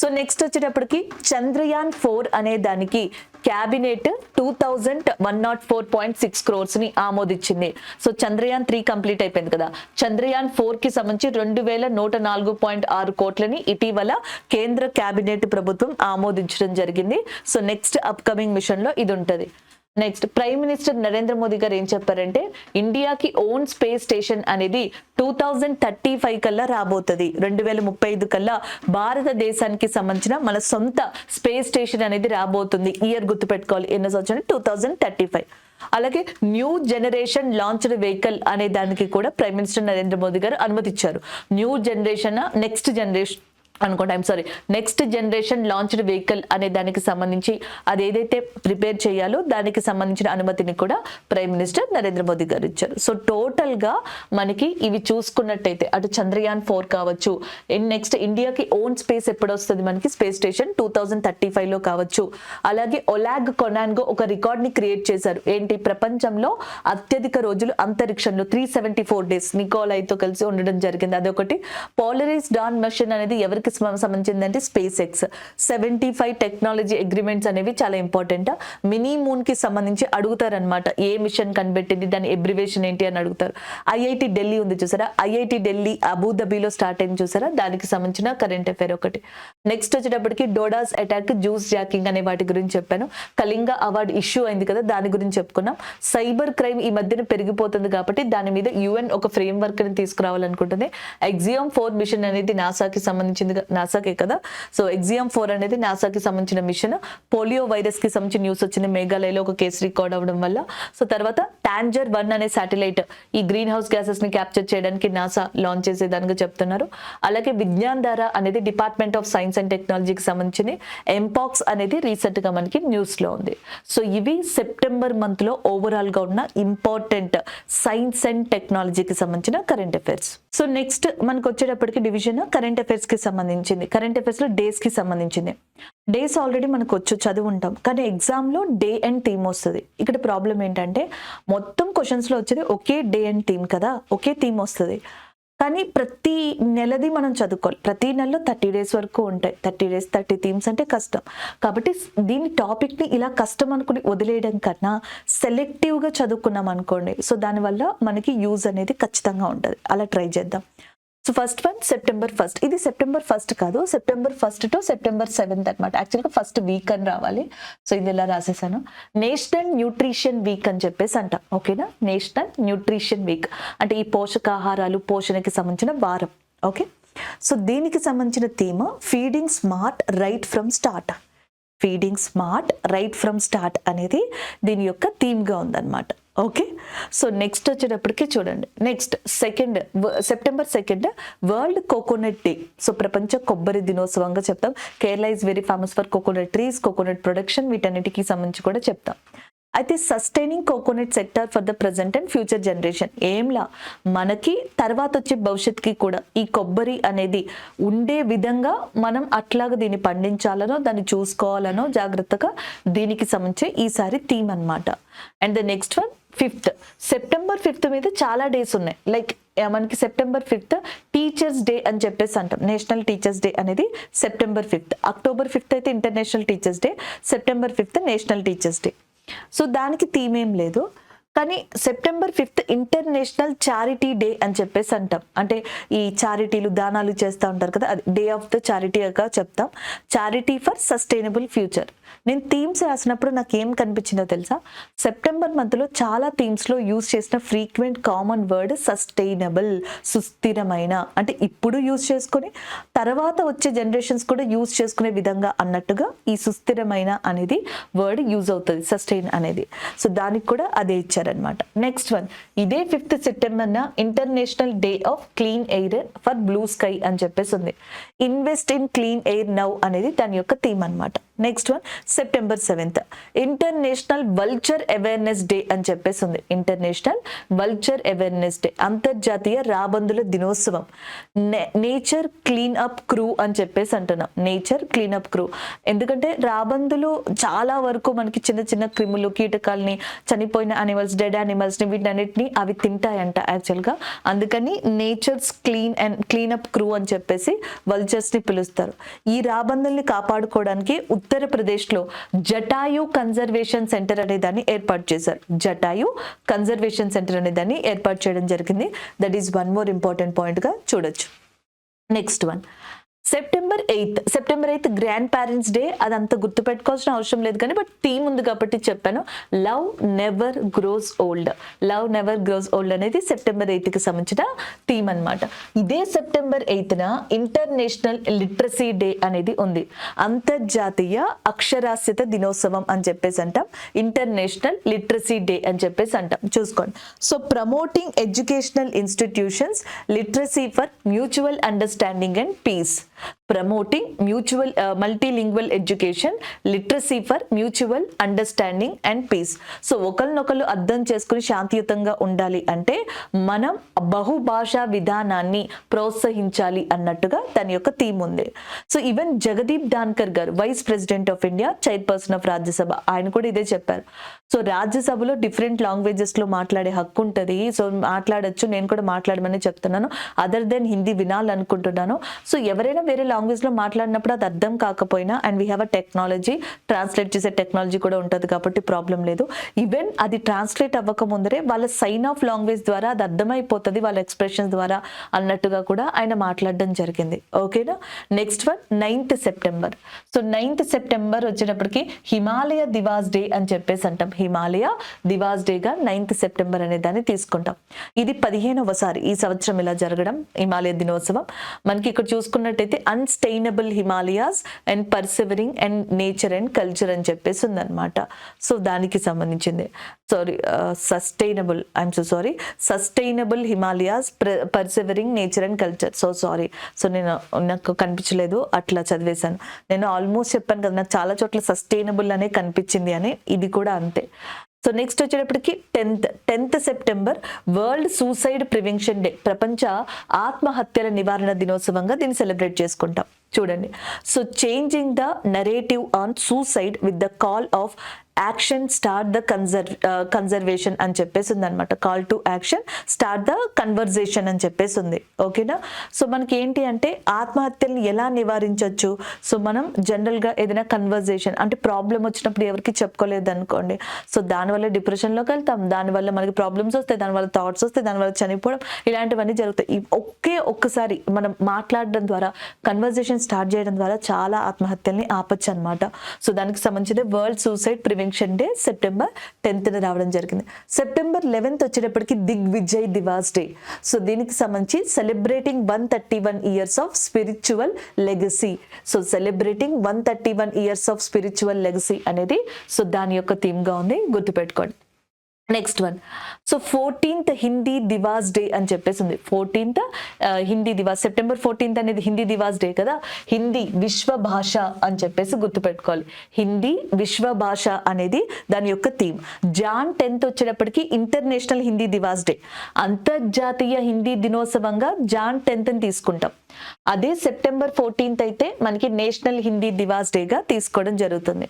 సో నెక్స్ట్ వచ్చేటప్పటికి చంద్రయాన్ 4 అనే దానికి క్యాబినెట్ 2104.6 crores ని ఆమోదించింది. సో చంద్రయాన్ 3 కంప్లీట్ అయిపోయింది కదా, చంద్రయాన్ 4 కి సంబంధించి 2104.6 కోట్లని ఇటీవల కేంద్ర క్యాబినెట్ ప్రభుత్వం ఆమోదించడం జరిగింది. సో నెక్స్ట్ అప్కమింగ్ మిషన్ లో ఇది ఉంటది. Next prime minister Narendra Modi గారు ఏం చెప్పారంటే ఇండియాకి ఓన్ స్పేస్ స్టేషన్ అనేది 2035 కల్లా రాబోతుంది. 2035 కల్లా భారతదేశానికి సంబంధించిన మన సొంత స్పేస్ స్టేషన్ అనేది రాబోతుంది. ఇయర్ గుర్తుపెట్టుకోవాలి, ఎన్నో సంవత్సరం 2035. అలాగే న్యూ జనరేషన్ లాంచ్డ్ వెహికల్ అనే దానికి కూడా ప్రైమ్ మినిస్టర్ నరేంద్ర మోదీ గారు అనుమతిచ్చారు. New generation next generation launched vehicle అనే దానికి సంబంధించి అది ఏదైతే ప్రిపేర్ చేయాలో దానికి సంబంధించిన అనుమతిని కూడా ప్రైమ్ మినిస్టర్ నరేంద్ర మోదీ గారు ఇచ్చారు. సో టోటల్ గా మనకి ఇవి చూసుకున్నట్టయితే అటు చంద్రయాన్ 4 కావచ్చు, నెక్స్ట్ ఇండియాకి ఓన్ స్పేస్ ఎప్పుడు వస్తుంది మనకి స్పేస్ స్టేషన్ 2035 లో కావచ్చు. అలాగే ఒలాగ్ కొనాన్గో ఒక రికార్డ్ ని క్రియేట్ చేశారు. ఏంటి, ప్రపంచంలో అత్యధిక రోజులు అంతరిక్షంలో 374 days నికోలాయ్తో కలిసి ఉండడం జరిగింది. అదొకటి. పోలరీస్ డాన్ మిషన్ అనేది ఎవరికి సంబంధించిందంటే స్పేస్ ఎక్స్. 75 టెక్నాలజీ అగ్రిమెంట్స్ అనేవి చాలా ఇంపార్టెంట్. మినీ మూన్ కి సంబంధించి అడుగుతారనమాట, ఏ మిషన్ కనిపెట్టింది, దాని ఎబ్రివేషన్ ఏంటి అని అడుగుతారు. ఐఐటి ఢిల్లీ ఉంది చూసారా, ఐఐటి ఢిల్లీ అబుదాబిలో స్టార్ట్ అయింది చూసారా, దానికి సంబంధించిన కరెంట్ అఫైర్ ఒకటి. నెక్స్ట్ వచ్చేటప్పటికి డోడాస్ అటాక్, జ్యూస్ జాకింగ్ అనే వాటి గురించి చెప్పాను. కళింగ అవార్డు ఇష్యూ అయింది కదా, దాని గురించి చెప్పుకున్నాం. సైబర్ క్రైమ్ ఈ మధ్యన పెరిగిపోతుంది కాబట్టి దాని మీద యుఎన్ ఒక ఫ్రేమ్ వర్క్ ని తీసుకురావాలనుకుంటుంది. ఎగ్జియం 4 మిషన్ అనేది నాసాకి సంబంధించింది, నాసాకే కదా. సో ఎగ్జియం 4 అనేది నాసాకి సంబంధించిన మిషన్. పోలియో వైరస్ కి సంబంధించిన న్యూస్ వచ్చింది, మేఘాలయలో ఒక కేసు రికార్డ్ అవ్వడం వల్ల. సో తర్వాత టాంజర్ 1 అనే శాటిలైట్ ఈ గ్రీన్ హౌస్ గ్యాసెస్ ని క్యాప్చర్ చేయడానికి నాసా లాంచ్ చేసేదానికి చెప్తున్నారు. అలాగే విజ్ఞాన్ ధార అనేది డిపార్ట్మెంట్ ఆఫ్ సైన్స్ అండ్ టెక్నాలజీకి సంబంధించింది. ఎంపాక్స్ అనేది రీసెంట్ గా మనకి న్యూస్ లో ఉంది. సో ఇవి సెప్టెంబర్ మంత్ లో ఓవరాల్ గా ఉన్న ఇంపార్టెంట్ సైన్స్ అండ్ టెక్నాలజీకి సంబంధించిన కరెంట్ అఫైర్స్. సో నెక్స్ట్ మనకు వచ్చేటప్పటికి డివిజన్ కరెంట్ అఫైర్స్ కి సంబంధించింది. కరెంట్ అఫైర్స్ లో డేస్ కి సంబంధించింది. డేస్ ఆల్రెడీ మనకు చదువు ఉంటాం, కానీ ఎగ్జామ్ లో డే అండ్ థీమ్ వస్తుంది. ఇక్కడ ప్రాబ్లం ఏంటంటే మొత్తం క్వశ్చన్స్ లో వచ్చేది ఒకే డే అండ్ థీమ్ కదా, ఒకే థీమ్ వస్తుంది. కానీ ప్రతి నెలది మనం చదువుకోవాలి. ప్రతి నెలలో 30 days వరకు ఉంటాయి. 30 days 30 థీమ్స్ అంటే కష్టం. కాబట్టి దీని టాపిక్ని ఇలా కష్టం అనుకుని వదిలేయడం కన్నా సెలెక్టివ్గా చదువుకున్నాం అనుకోండి, సో దానివల్ల మనకి యూజ్ అనేది ఖచ్చితంగా ఉంటుంది. అలా ట్రై చేద్దాం. So first one September 1st. ఇది సెప్టెంబర్ 1st కాదు, September 1st to September 7th అనమాట. యాక్చువల్గా ఫస్ట్ వీక్ అని రావాలి. సో ఇది ఇలా రాసేసాను. నేషనల్ న్యూట్రిషన్ వీక్ అని చెప్పేసి అంట. ఓకేనా, నేషనల్ న్యూట్రిషన్ వీక్ అంటే ఈ పోషకాహారాలు పోషణకి సంబంధించిన వారం. ఓకే, సో దీనికి సంబంధించిన theme feeding smart right from start. Feeding smart right from start అనేది దీని యొక్క థీమ్గా ఉందన్నమాట. ఓకే, సో నెక్స్ట్ వచ్చేటప్పటికి చూడండి, next September 2 world coconut day. So ప్రపంచ కొబ్బరి దినోత్సవంగా చెప్తాం. Kerala is very famous for coconut trees, coconut production, వీటన్నిటికీ సంబంధించి కూడా చెప్తాం. అయితే sustaining coconut sector for the present and future generation. ఏంలా మనకి తర్వాత వచ్చే భవిష్యత్తుకి కూడా ఈ కొబ్బరి అనేది ఉండే విధంగా మనం అట్లాగా దీన్ని పండించాలనో దాన్ని చూసుకోవాలనో జాగ్రత్తగా దీనికి సంబంధించి ఈసారి థీమ్ అన్నమాట. And the next one 5th September 5th మీద చాలా డేస్ ఉన్నాయి. లైక్ మనకి సెప్టెంబర్ 5th టీచర్స్ డే అని చెప్పేసి అంటాం. నేషనల్ టీచర్స్ డే అనేది సెప్టెంబర్ 5th. అక్టోబర్ 5th అయితే international teachers day, September 5th national teachers day. So దానికి థీమ్ ఏం లేదు, కానీ September 5th international charity day అని చెప్పేసి అంటాం. అంటే ఈ చారిటీలు దానాలు చేస్తూ ఉంటారు కదా, అది డే ఆఫ్ ద చారిటీగా చెప్తాం. Charity for sustainable future. నేను థీమ్స్ రాసినప్పుడు నాకు ఏం కనిపించిందో తెలుసా, సెప్టెంబర్ మంత్లో చాలా థీమ్స్లో యూజ్ చేసిన ఫ్రీక్వెంట్ కామన్ వర్డ్ సస్టైనబుల్, సుస్థిరమైన. అంటే ఇప్పుడు యూజ్ చేసుకొని తర్వాత వచ్చే జనరేషన్స్ కూడా యూజ్ చేసుకునే విధంగా అన్నట్టుగా ఈ సుస్థిరమైన అనేది వర్డ్ యూజ్ అవుతుంది, సస్టైన్ అనేది. సో దానికి కూడా అదే ఇచ్చారనమాట. నెక్స్ట్ వన్, ఇదే 5th సెప్టెంబర్న international day of clean air for blue sky అని చెప్పేసి ఉంది. Invest in clean air now అనేది దాని యొక్క థీమ్ అనమాట. Next one September 7th international vulture awareness day అని చెప్పేసి ఉంది. ఇంటర్నేషనల్ వల్చర్ అవేర్నెస్ డే, అంతర్జాతీయ రాబందుల దినోత్సవం. నేచర్ క్లీన్ అప్ క్రూ అని చెప్పేసి అంటున్నాం. నేచర్ క్లీన్ అప్ క్రూ ఎందుకంటే రాబందులు చాలా వరకు మనకి చిన్న చిన్న క్రిములు కీటకాలని, చనిపోయిన అనిమల్స్, డెడ్ అనిమల్స్ని, వీటన్నిటిని అవి తింటాయంట యాక్చువల్గా. అందుకని నేచర్స్ క్లీన్ అప్ క్రూ అని చెప్పేసి వల్చర్ కల్చర్స్ ని పిలుస్తారు. ఈ రాబందుల్ని కాపాడుకోవడానికి ఉత్తరప్రదేశ్లో జటాయు కన్జర్వేషన్ సెంటర్ అనే దాన్ని ఏర్పాటు చేశారు. జటాయు కన్జర్వేషన్ సెంటర్ అనే దాన్ని ఏర్పాటు చేయడం జరిగింది. That is one more important point గా చూడొచ్చు. Next one, September 8 grand parents day. అదంతా గుర్తుపెట్టుకోవాల్సిన అవసరం లేదు కానీ బట్ థీమ్ ఉంది కాబట్టి చెప్పాను. Love never gross old. Love never gross old అనేది సెప్టెంబర్ 8కి సంబంధించిన థీమ్ అన్నమాట. ఇదే సెప్టెంబర్ 8న ఇంటర్నేషనల్ లిటరసీ డే అనేది ఉంది. అంతర్జాతీయ అక్షరాస్యత దినోత్సవం అని చెప్పేసి అంటాం. ఇంటర్నేషనల్ లిటరసీ డే అని చెప్పేసి అంటాం. చూసుకోండి. So promoting educational institutions literacy for mutual understanding and peace. Promoting mutual multilingual education literacy for mutual understanding and peace. So ఒకరినొకరు అర్థం చేసుకుని శాంతియుతంగా ఉండాలి అంటే మనం బహుభాషా విధానాన్ని ప్రోత్సహించాలి అన్నట్టుగా దాని యొక్క థీమ్ ఉంది. సో ఈవెన్ జగదీప్ ధాన్కర్ గారు, vice president of India, chairperson of Rajya Sabha, ఆయన కూడా ఇదే చెప్పారు. సో రాజ్యసభలో డిఫరెంట్ లాంగ్వేజెస్ లో మాట్లాడే హక్కు ఉంటుంది. సో మాట్లాడచ్చు, నేను కూడా మాట్లాడమని చెప్తున్నాను. అదర్ దెన్ హిందీ వినాలనుకుంటున్నాను. సో ఎవరైనా వేరే లాంగ్వేజ్ లో మాట్లాడినప్పుడు అది అర్థం కాకపోయినా, and we have a technology, translate చేసే టెక్నాలజీ కూడా ఉంటుంది కాబట్టి ప్రాబ్లం లేదు. ఈవెన్ అది ట్రాన్స్లేట్ అవ్వక ముందరే వాళ్ళ సైన్ ఆఫ్ లాంగ్వేజ్ ద్వారా అది అర్థమైపోతుంది, వాళ్ళ ఎక్స్ప్రెషన్స్ ద్వారా అన్నట్టుగా కూడా ఆయన మాట్లాడడం జరిగింది. ఓకేనా. Next one, 9th September. So 9th September వచ్చినప్పటికీ హిమాలయ దివాస్ డే అని చెప్పేసి అంటాం. హిమాలయ దివాస్ డేగా 9th సెప్టెంబర్ అనే దాన్ని తీసుకుంటాం. ఇది 15వసారి ఈ సంవత్సరం ఇలా జరగడం హిమాలయ దినోత్సవం. మనకి ఇక్కడ చూసుకున్నట్టయితే unsustainable Himalayas and persevering and nature and culture అని చెప్పేసి ఉందన్నమాట. సో దానికి సంబంధించింది. Sustainable Himalayas, persevering nature and culture. So నేను నాకు కనిపించలేదు, అట్లా చదివేశాను. నేను ఆల్మోస్ట్ చెప్పాను కదా, నాకు చాలా చోట్ల సస్టైనబుల్ అనే కనిపించింది అని. ఇది కూడా అంతే. సో నెక్స్ట్ వచ్చేటప్పటికి 10th September world suicide prevention day. ప్రపంచ ఆత్మహత్యల నివారణ దినోత్సవంగా దీన్ని సెలబ్రేట్ చేసుకుంటాం. చూడండి. So changing the narrative on suicide with the call of action start the conservation అని చెప్పేసి ఉంది అనమాట. Call to action start the conversation అని చెప్పేసి ఉంది. ఓకేనా. సో మనకి ఏంటి అంటే ఆత్మహత్యల్ని ఎలా నివారించవచ్చు. సో మనం జనరల్గా ఏదైనా కన్వర్జేషన్ అంటే ప్రాబ్లం వచ్చినప్పుడు ఎవరికి చెప్పుకోలేదు అనుకోండి, సో దానివల్ల డిప్రెషన్లోకి వెళ్తాం, దానివల్ల మనకి ప్రాబ్లమ్స్ వస్తాయి, దానివల్ల థాట్స్ వస్తాయి, దానివల్ల చనిపోవడం, ఇలాంటివన్నీ జరుగుతాయి. ఒక్కసారి మనం మాట్లాడడం ద్వారా, కన్వర్జేషన్ స్టార్ట్ చేయడం ద్వారా చాలా ఆత్మహత్యల్ని ఆపచ్చు అనమాట. సో దానికి సంబంధించిన world suicide prevention day September 10th రావడం జరిగింది. సెప్టెంబర్ 11th వచ్చేటప్పటికి దిగ్విజయ్ దివాస్ డే. సో దీనికి సంబంధించి celebrating 131 years of spiritual legacy. So celebrating 131 years of spiritual legacy అనేది సో దాని యొక్క థీమ్ గా ఉంది, గుర్తుపెట్టుకోండి. Next one, so 14th Hindi Diwas day అని చెప్పేసి ఉంది. 14th Hindi Diwas, September 14th అనేది హిందీ దివాస్ డే కదా. హిందీ విశ్వ భాష అని చెప్పేసి గుర్తుపెట్టుకోవాలి. హిందీ విశ్వ భాష అనేది దాని యొక్క థీమ్. జాన్ 10th వచ్చేటప్పటికి ఇంటర్నేషనల్ హిందీ దివాస్ డే. అంతర్జాతీయ హిందీ దినోత్సవంగా జాన్ 10th తీసుకుంటాం. అదే సెప్టెంబర్ 14th అయితే మనకి నేషనల్ హిందీ దివాస్ డేగా తీసుకోవడం జరుగుతుంది.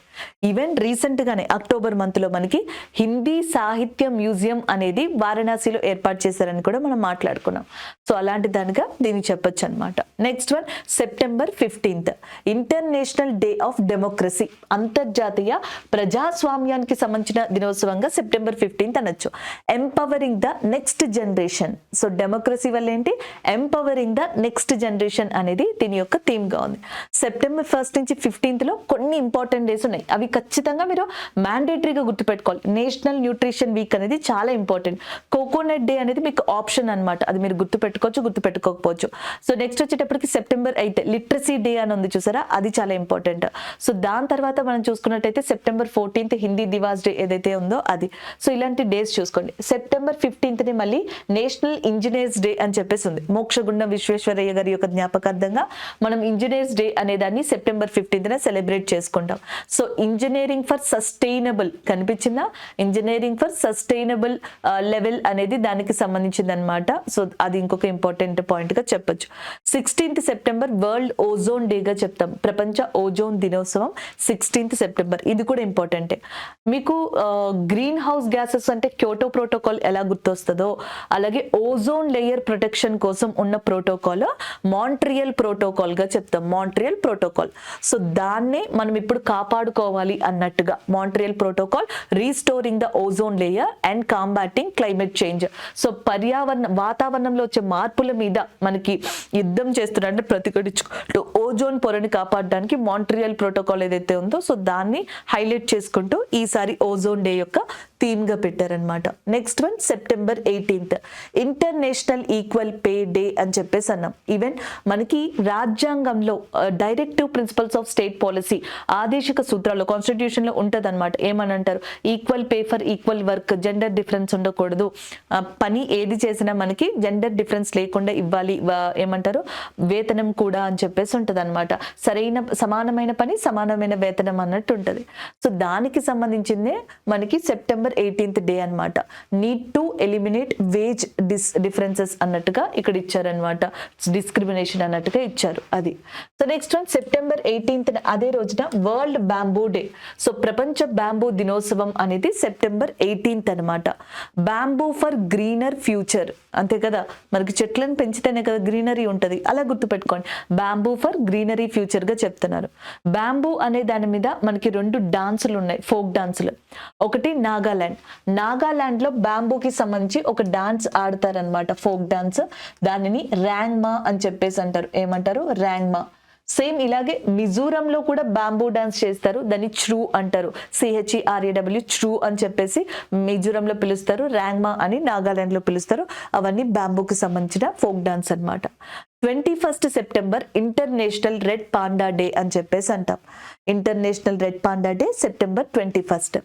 ఈవెన్ రీసెంట్ గానే అక్టోబర్ మంత్ లో మనకి హిందీ సాహిత్య మ్యూజియం అనేది వారణాసిలో ఏర్పాటు చేశారని కూడా మనం మాట్లాడుకున్నాం. సో అలాంటి దానిగా దీన్ని చెప్పొచ్చు అనమాట. Next one, September 15th international day of democracy. అంతర్జాతీయ ప్రజాస్వామ్యానికి సంబంధించిన దినోత్సవంగా సెప్టెంబర్ 15th అనొచ్చు. Empowering the next generation. So democracy వల్ల ఏంటి, ఎంపవరింగ్ ద నెక్స్ట్ జనరేషన్ అనేది దీని యొక్క థీమ్ గా ఉంది. సెప్టెంబర్ 1st నుంచి 15th లో కొన్ని ఇంపార్టెంట్ డేస్ ఉన్నాయి. అవి ఖచ్చితంగా మీరు మ్యాండేటరీగా గుర్తుపెట్టుకోవాలి. నేషనల్ న్యూట్రిషన్ వీక్ అనేది చాలా ఇంపార్టెంట్. కోకోనట్ డే అనేది మీకు ఆప్షన్ అనమాట, అది మీరు గుర్తుపెట్టుకోవచ్చు, గుర్తుపెట్టుకోకపోవచ్చు. సో నెక్స్ట్ వచ్చేటప్పటికి సెప్టెంబర్ 8 లిటరసీ డే అని ఉంది చూసారా, అది చాలా ఇంపార్టెంట్. సో దాని తర్వాత మనం చూసుకున్నట్టయితే September 14th Hindi Diwas day ఏదైతే ఉందో అది. సో ఇలాంటి డేస్ చూసుకోండి. సెప్టెంబర్ 15th మళ్ళీ నేషనల్ ఇంజనీర్స్ డే అని చెప్పేసి ఉంది. మోక్షగుండం విశ్వేశ్వరయ్య గారి యొక్క జ్ఞాపకార్థంగా మనం ఇంజనీర్స్ డే అనే దాన్ని సెప్టెంబర్ 15th సెలబ్రేట్ చేసుకుంటాం. సో ఇంజనీరింగ్ ఫర్ సస్టైనబుల్ కనిపించిందా, ఇంజనీరింగ్ ఫర్ సస్టైనబుల్ లెవెల్ అనేది దానికి సంబంధించింది అనమాట. సో అది ఇంకొక ఇంపార్టెంట్ పాయింట్ గా చెప్పొచ్చు. 16th సెప్టెంబర్ వరల్డ్ ఓజోన్ డేగా చెప్తాం. ప్రపంచ ఓజోన్ దినోత్సవం 16th సెప్టెంబర్. ఇది కూడా ఇంపార్టెంటే. మీకు గ్రీన్ హౌస్ గ్యాసెస్ అంటే క్యోటో ప్రోటోకాల్ ఎలా గుర్తొస్తుందో అలాగే ఓజోన్ లేయర్ ప్రొటెక్షన్ కోసం ఉన్న ప్రోటోకాల్ మాంట్రియల్ ప్రోటోకాల్ గా చెప్తాం. Montreal protocol. సో దాన్నే మనం ఇప్పుడు కాపాడుకోవాలి అన్నట్టుగా Montreal protocol restoring the ozone layer and combating climate change. So వాతావరణంలో వచ్చే మార్పుల మీద మనకి యుద్ధం చేస్తున్నారు అంటే ప్రతిఘటించుకుంటూ ఓజోన్ పొరని కాపాడడానికి మాంట్రియల్ ప్రోటోకాల్ ఏదైతే ఉందో సో దాన్ని హైలైట్ చేసుకుంటూ ఈసారి ఓజోన్ డే యొక్క థీమ్ గా పెట్టారనమాట. Next one September 18th international equal pay day అని చెప్పేసి అన్నాం. ఈవెన్ మనకి రాజ్యాంగంలో directive principles of state policy ఆదేశిక సూత్రాల్లో కాన్స్టిట్యూషన్ లో ఉంటది అనమాట. ఏమని అంటారు, equal pay for equal work, gender difference ఉండకూడదు, పని ఏది చేసినా మనకి జెండర్ డిఫరెన్స్ లేకుండా ఇవ్వాలి, ఏమంటారు వేతనం కూడా అని చెప్పేసి ఉంటది అనమాట. సమానమైన పని సమానమైన వేతనం అన్నట్టు ఉంటది. సో దానికి సంబంధించిందే మనకి సెప్టెంబర్ 18th డే అనమాట. Need to eliminate wage differences అన్నట్టుగా ఇక్కడ ఇచ్చారనమాట. డిస్క్రిమినేషన్ అన్నట్టుగా ఇచ్చారు అది. So next one September 18th అదే రోజున వరల్డ్ బ్యాంబూ డే. సో ప్రపంచ బ్యాంబూ దినోత్సవం అనేది సెప్టెంబర్ 18th అనమాట. బ్యాంబూ ఫర్ గ్రీనర్ ఫ్యూచర్, అంతే కదా, మనకి చెట్లను పెంచితేనే కదా గ్రీనరీ ఉంటది, అలా గుర్తుపెట్టుకోండి. బ్యాంబూ ఫర్ గ్రీనరీ ఫ్యూచర్ గా చెప్తున్నారు. బ్యాంబూ అనే దాని మీద మనకి 2 డాన్సులు ఉన్నాయి, ఫోక్ డాన్సులు. ఒకటి నాగాలాండ్ లో బ్యాంబూకి సంబంధించి ఒక డాన్స్ ఆడతారనమాట, ఫోక్ డాన్స్. దానిని ర్యాంగ్మా అని చెప్పేసి అంటారు. ఏమంటారు, ర్యాంగ్మా. సేమ్ ఇలాగే మిజోరంలో కూడా బ్యాంబూ డాన్స్ చేస్తారు, దాన్ని చ్రూ అంటారు. CHERAW చ్రూ అని చెప్పేసి మిజోరంలో పిలుస్తారు, ర్యాంగ్మా అని నాగాలాండ్ లో పిలుస్తారు. అవన్నీ బ్యాంబూకి సంబంధించిన ఫోక్ డాన్స్ అనమాట. 21st September international red panda day అని చెప్పేసి అంటాం. International red panda day September 21st.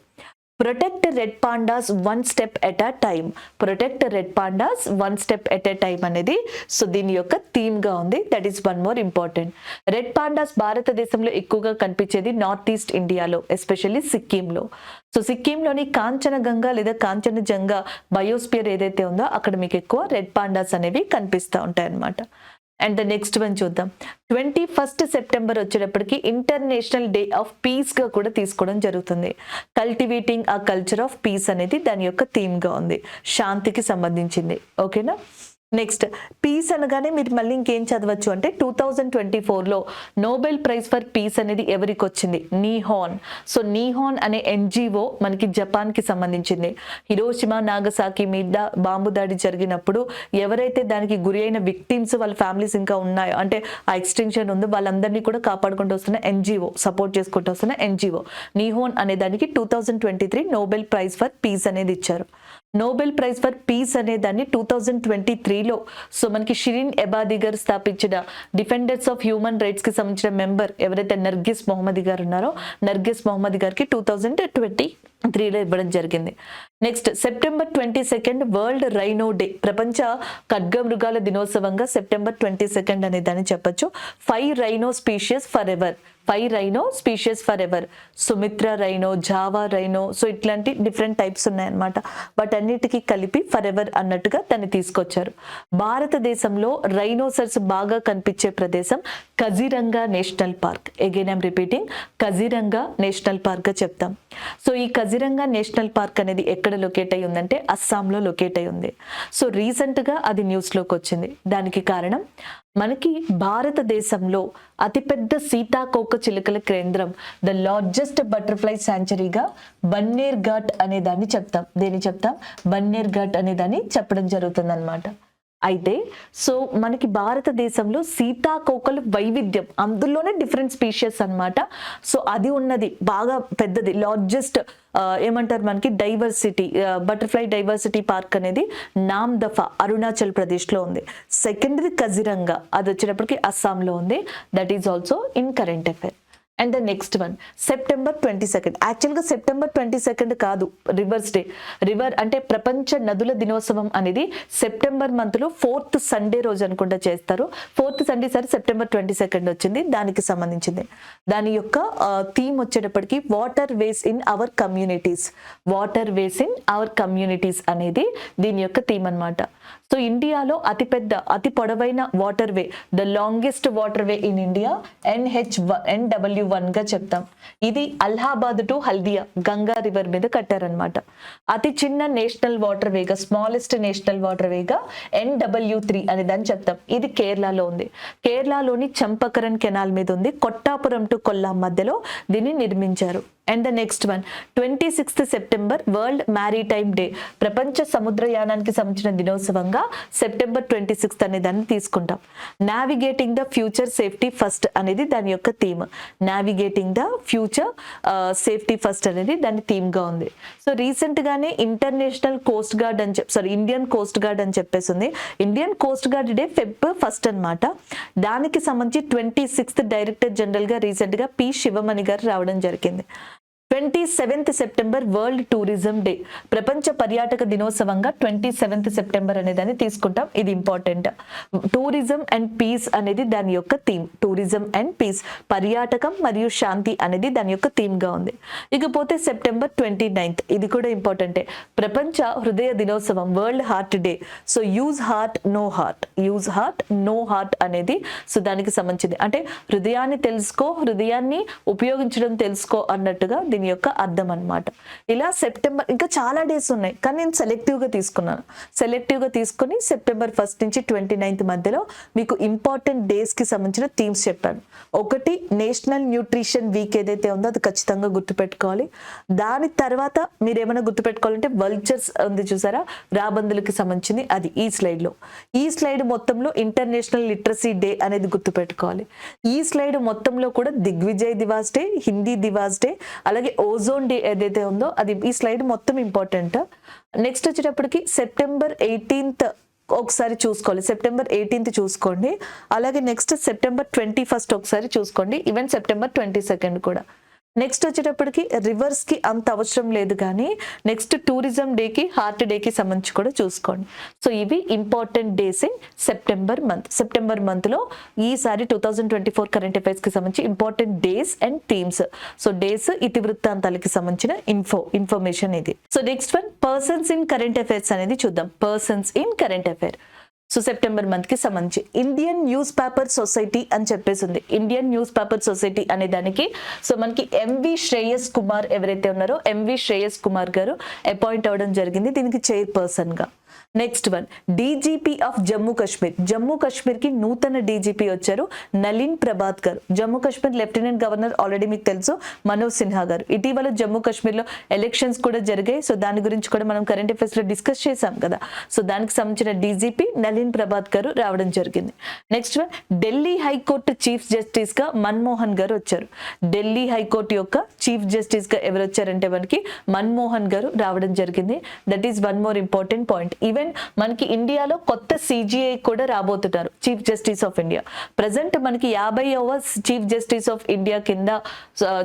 Protect red pandas 1 step at a time. Protect red pandas 1 step at a time అనేది సో దీని యొక్క థీమ్ గా ఉంది. That is one more important. Red pandas భారతదేశంలో ఎక్కువగా కనిపించేది నార్త్ ఈస్ట్ ఇండియాలో, especially సిక్కింలో. So సిక్కింలోని Kanchenjunga లేదా కాంచనజంగా బయోస్పియర్ ఏదైతే ఉందో అక్కడ మీకు ఎక్కువ రెడ్ పాండాస్ అనేవి కనిపిస్తూ ఉంటాయి అన్నమాట. అండ్ ద నెక్స్ట్ వన్ చూద్దాం. 21st సెప్టెంబర్ వచ్చేటప్పటికి ఇంటర్నేషనల్ డే ఆఫ్ పీస్ గా కూడా తీసుకోవడం జరుగుతుంది. కల్టివేటింగ్ ఆ కల్చర్ ఆఫ్ పీస్ అనేది దాని యొక్క థీమ్ గా ఉంది, శాంతికి సంబంధించింది. ఓకేనా. నెక్స్ట్ పీస్ అనగానే మీరు మళ్ళీ ఇంకేం చదవచ్చు అంటే 2024లో నోబెల్ ప్రైజ్ ఫర్ పీస్ అనేది ఎవరికి వచ్చింది, నీహాన్. సో నీహాన్ అనే NGO మనకి జపాన్ కి సంబంధించింది. హిరోషిమా నాగసాకి మీద బాంబు దాడి జరిగినప్పుడు ఎవరైతే దానికి గురి అయిన విక్టిమ్స్ వాళ్ళ ఫ్యామిలీస్ ఇంకా ఉన్నాయో అంటే ఆ ఎక్స్టెన్షన్ ఉందో వాళ్ళందరినీ కూడా కాపాడుకుంటూ వస్తున్న NGO, సపోర్ట్ చేసుకుంటూ వస్తున్న NGO నీహాన్ అనే దానికి 2023 నోబెల్ ప్రైజ్ ఫర్ పీస్ అనేది ఇచ్చారు. నోబెల్ ప్రైజ్ ఫర్ పీస్ అనే దాన్ని 2023లో సో మనకి షిరీన్ ఎబాదీ గారు స్థాపించిన డిఫెండర్స్ ఆఫ్ హ్యూమన్ రైట్స్ కి సంబంధించిన మెంబర్ ఎవరైతే నర్గిస్ మొహమ్మదీ గారు ఉన్నారో నర్గిస్ మొహమ్మదీ గారికి 2023లో ఇవ్వడం జరిగింది. Next September 22 world rhino day. ప్రపంచ ఖడ్గమృగాల దినోత్సవంగా సెప్టెంబర్ 22 అనే దాన్ని చెప్పొచ్చు. 5 rhino spacious for ever. 5 rhino spacious for ever. Sumitra rhino, Java rhino, so ఇట్లాంటి డిఫరెంట్ టైప్స్ ఉన్నాయన్నమాట. బట్ అన్నిటికీ కలిపి ఫర్ ఎవర్ అన్నట్టుగా దాన్ని తీసుకొచ్చారు. భారతదేశంలో రైనోసర్స్ బాగా కనిపించే ప్రదేశం Kaziranga national park. Again I'm repeating, Kaziranga national park గా చెప్తాం. సో ఈ కజిరంగా నేషనల్ పార్క్ అనేది ఎక్కడ లొకేట్ అయి ఉందంటే అస్సాంలో లొకేట్ అయి ఉంది. సో రీసెంట్ గా అది న్యూస్ లోకి వచ్చింది. దానికి కారణం మనకి భారతదేశంలో అతిపెద్ద సీతాకోక చిలుకల కేంద్రం, ద లార్జెస్ట్ బటర్ఫ్లై శాంచురీగా బన్నేర్ ఘాట్ అనే దాన్ని చెప్తాం. దేని చెప్తాం, బన్నేర్ ఘాట్ అనే దాన్ని చెప్పడం జరుగుతుంది అనమాట. అయితే సో మనకి భారతదేశంలో సీతాకోకలు వైవిధ్యం, అందులోనే డిఫరెంట్ స్పీషియస్ అన్నమాట. సో అది ఉన్నది బాగా పెద్దది, లార్జెస్ట్ ఏమంటారు మనకి డైవర్సిటీ, బటర్ఫ్లై డైవర్సిటీ పార్క్ అనేది నామ్దఫా అరుణాచల్ ప్రదేశ్ లో ఉంది. సెకండరీ కజిరంగా అది వచ్చేటప్పటికి అస్సాంలో ఉంది. That is also in current affair. And the next one September 22. యాక్చువల్గా సెప్టెంబర్ 22 కాదు, రివర్స్ డే. రివర్ అంటే ప్రపంచ నదుల దినోత్సవం అనేది సెప్టెంబర్ మంత్లో 4th సండే రోజు అనుకుంటా చేస్తారు. 4th సండే సరే సెప్టెంబర్ 22 వచ్చింది, దానికి సంబంధించింది. దాని యొక్క థీమ్ వచ్చేటప్పటికి water ways in our communities. Water ways in our communities అనేది దీని యొక్క థీమ్ అన్నమాట. సో ఇండియాలో అతి పొడవైన water way, the longest water way in India NW1 గా చెప్తాం. ఇది అలహాబాద్ టు హల్దియా గంగా రివర్ మీద కట్టారనమాట. అతి చిన్న నేషనల్ వాటర్ వేగా, స్మాలెస్ట్ నేషనల్ వాటర్ వేగా NW3 అని దాన్ని చెప్తాం. ఇది కేరళలో ఉంది. కేరళలోని చంపకరన్ కెనాల్ మీద ఉంది. కొట్టాపురం టు కొల్లాం మధ్యలో దీన్ని నిర్మించారు. And the next one 26th September world maritime day. ప్రపంచ సముద్రయానానికి సంబంధించిన దినోత్సవంగా సెప్టెంబర్ 26 అనే దాన్ని తీసుకుంటాం. Navigating the future safety first అనేది దాని యొక్క theme. Navigating the future safety first అనేది దాని థీమ్ గా ఉంది. సో రీసెంట్ గానే ఇంటర్నేషనల్ కోస్ట్ గార్డ్ అని ఇండియన్ కోస్ట్ గార్డ్ అని చెప్పేసి ఉంది. Indian coast guard day Feb 1 అన్నమాట. దానికి సంబంధించి 26th డైరెక్టర్ జనరల్ గా రీసెంట్ గా P శివమణి గారు రావడం జరిగింది. 27th September world tourism day. ప్రపంచ పర్యాటక దినోత్సవంగా 27th సెప్టెంబర్ అనేదాన్ని తీసుకుంటాం. ఇది ఇంపార్టెంట్. టూరిజం అండ్ పీస్ అనేది దాని యొక్క థీమ్. టూరిజం అండ్ పీస్, పర్యాటకం మరియు శాంతి అనేది దాని యొక్క థీమ్ గా ఉంది. ఇకపోతే సెప్టెంబర్ 29th, ఇది కూడా ఇంపార్టెంటే, ప్రపంచ హృదయ దినోత్సవం, world heart day. So use heart no heart, use heart no heart అనేది సో దానికి సంబంధించింది. అంటే హృదయాన్ని తెలుసుకో, హృదయాన్ని ఉపయోగించడం తెలుసుకో అన్నట్టుగా దీని యొక్క అర్థం అన్నమాట. ఇలా సెప్టెంబర్ ఇంకా చాలా డేస్ ఉన్నాయి, కానీ నేను సెలెక్టివ్ గా తీసుకున్నాను. సెలెక్టివ్ గా తీసుకుని సెప్టెంబర్ 1 నుంచి 29th మధ్యలో మీకు ఇంపార్టెంట్ డేస్ కి సంబంధించిన థీమ్స్ చెప్పాను. ఒకటి నేషనల్ న్యూట్రిషన్ వీక్ ఏదైతే ఉందో అది ఖచ్చితంగా గుర్తుపెట్టుకోవాలి. దాని తర్వాత మీరు ఏమైనా గుర్తుపెట్టుకోవాలంటే వల్చర్స్ ఉంది చూసారా, రాబందులకి సంబంధించింది, అది ఈ స్లైడ్ లో. ఈ స్లైడ్ మొత్తంలో ఇంటర్నేషనల్ లిటరసీ డే అనేది గుర్తుపెట్టుకోవాలి. ఈ స్లైడ్ మొత్తంలో కూడా దిగ్విజయ్ దివాస్ డే, హిందీ దివాస్ డే, అలాగే ఓజోన్ డే ఏదైతే ఉందో అది. ఈ స్లైడ్ మొత్తం ఇంపార్టెంట్. నెక్స్ట్ వచ్చేటప్పటికి సెప్టెంబర్ 18th ఒకసారి చూసుకోవాలి. సెప్టెంబర్ 18th చూసుకోండి. అలాగే నెక్స్ట్ సెప్టెంబర్ 21st ఒకసారి చూసుకోండి. ఈవెన్ సెప్టెంబర్ 22nd కూడా. నెక్స్ట్ వచ్చేటప్పటికి రివర్స్ కి అంత అవసరం లేదు, కానీ నెక్స్ట్ టూరిజం డేకి, హార్ట్ డేకి సంబంధించి కూడా చూసుకోండి. సో ఇవి important days in September month. September month లో ఈసారి 2024 కరెంట్ అఫైర్స్ కి సంబంధించి important days and themes. So days ఇతివృత్తాంతాలకి సంబంధించిన ఇన్ఫర్మేషన్ ఇది. So next one persons in current affairs అనేది చూద్దాం. Persons in current affair. So September month కి సంబంధించి ఇండియన్ న్యూస్ పేపర్ సొసైటీ అని చెప్పేసి ఉంది. ఇండియన్ న్యూస్ పేపర్ సొసైటీ అనే దానికి సో మనకి ఎంవి శ్రేయస్ కుమార్ ఎవరైతే ఉన్నారో, ఎంవి శ్రేయస్ కుమార్ గారు అపాయింట్ అవ్వడం జరిగింది దీనికి చైర్పర్సన్ గా. Next one DGP of Jammu Kashmir. Jammu Kashmir కి నూతన డీజీపీ వచ్చారు, నలిన్ ప్రభాత్ గారు. Jammu Kashmir lieutenant governor already మీకు తెలుసు మనోజ్ సిన్హా గారు. ఇటీవల జమ్మూ కాశ్మీర్ లో ఎలక్షన్స్ కూడా జరిగాయి. సో దాని గురించి కూడా మనం కరెంట్ అఫైర్స్ లో డిస్కస్ చేసాం కదా. సో దానికి సంబంధించిన డీజీపీ నలిన్ ప్రభాత్ గారు రావడం జరిగింది. Next one Delhi high court chief justice గా మన్మోహన్ గారు వచ్చారు. ఢిల్లీ హైకోర్టు యొక్క చీఫ్ జస్టిస్ గా ఎవరు వచ్చారంటే మనకి మన్మోహన్ గారు రావడం జరిగింది. That is one more important point. Even మనకి ఇండియాలో కొత్త సిజిఐ కూడా రాబోతున్నారు, chief justice of India. Present మనకి 50వ చీఫ్ జస్టిస్ ఆఫ్ ఇండియా కింద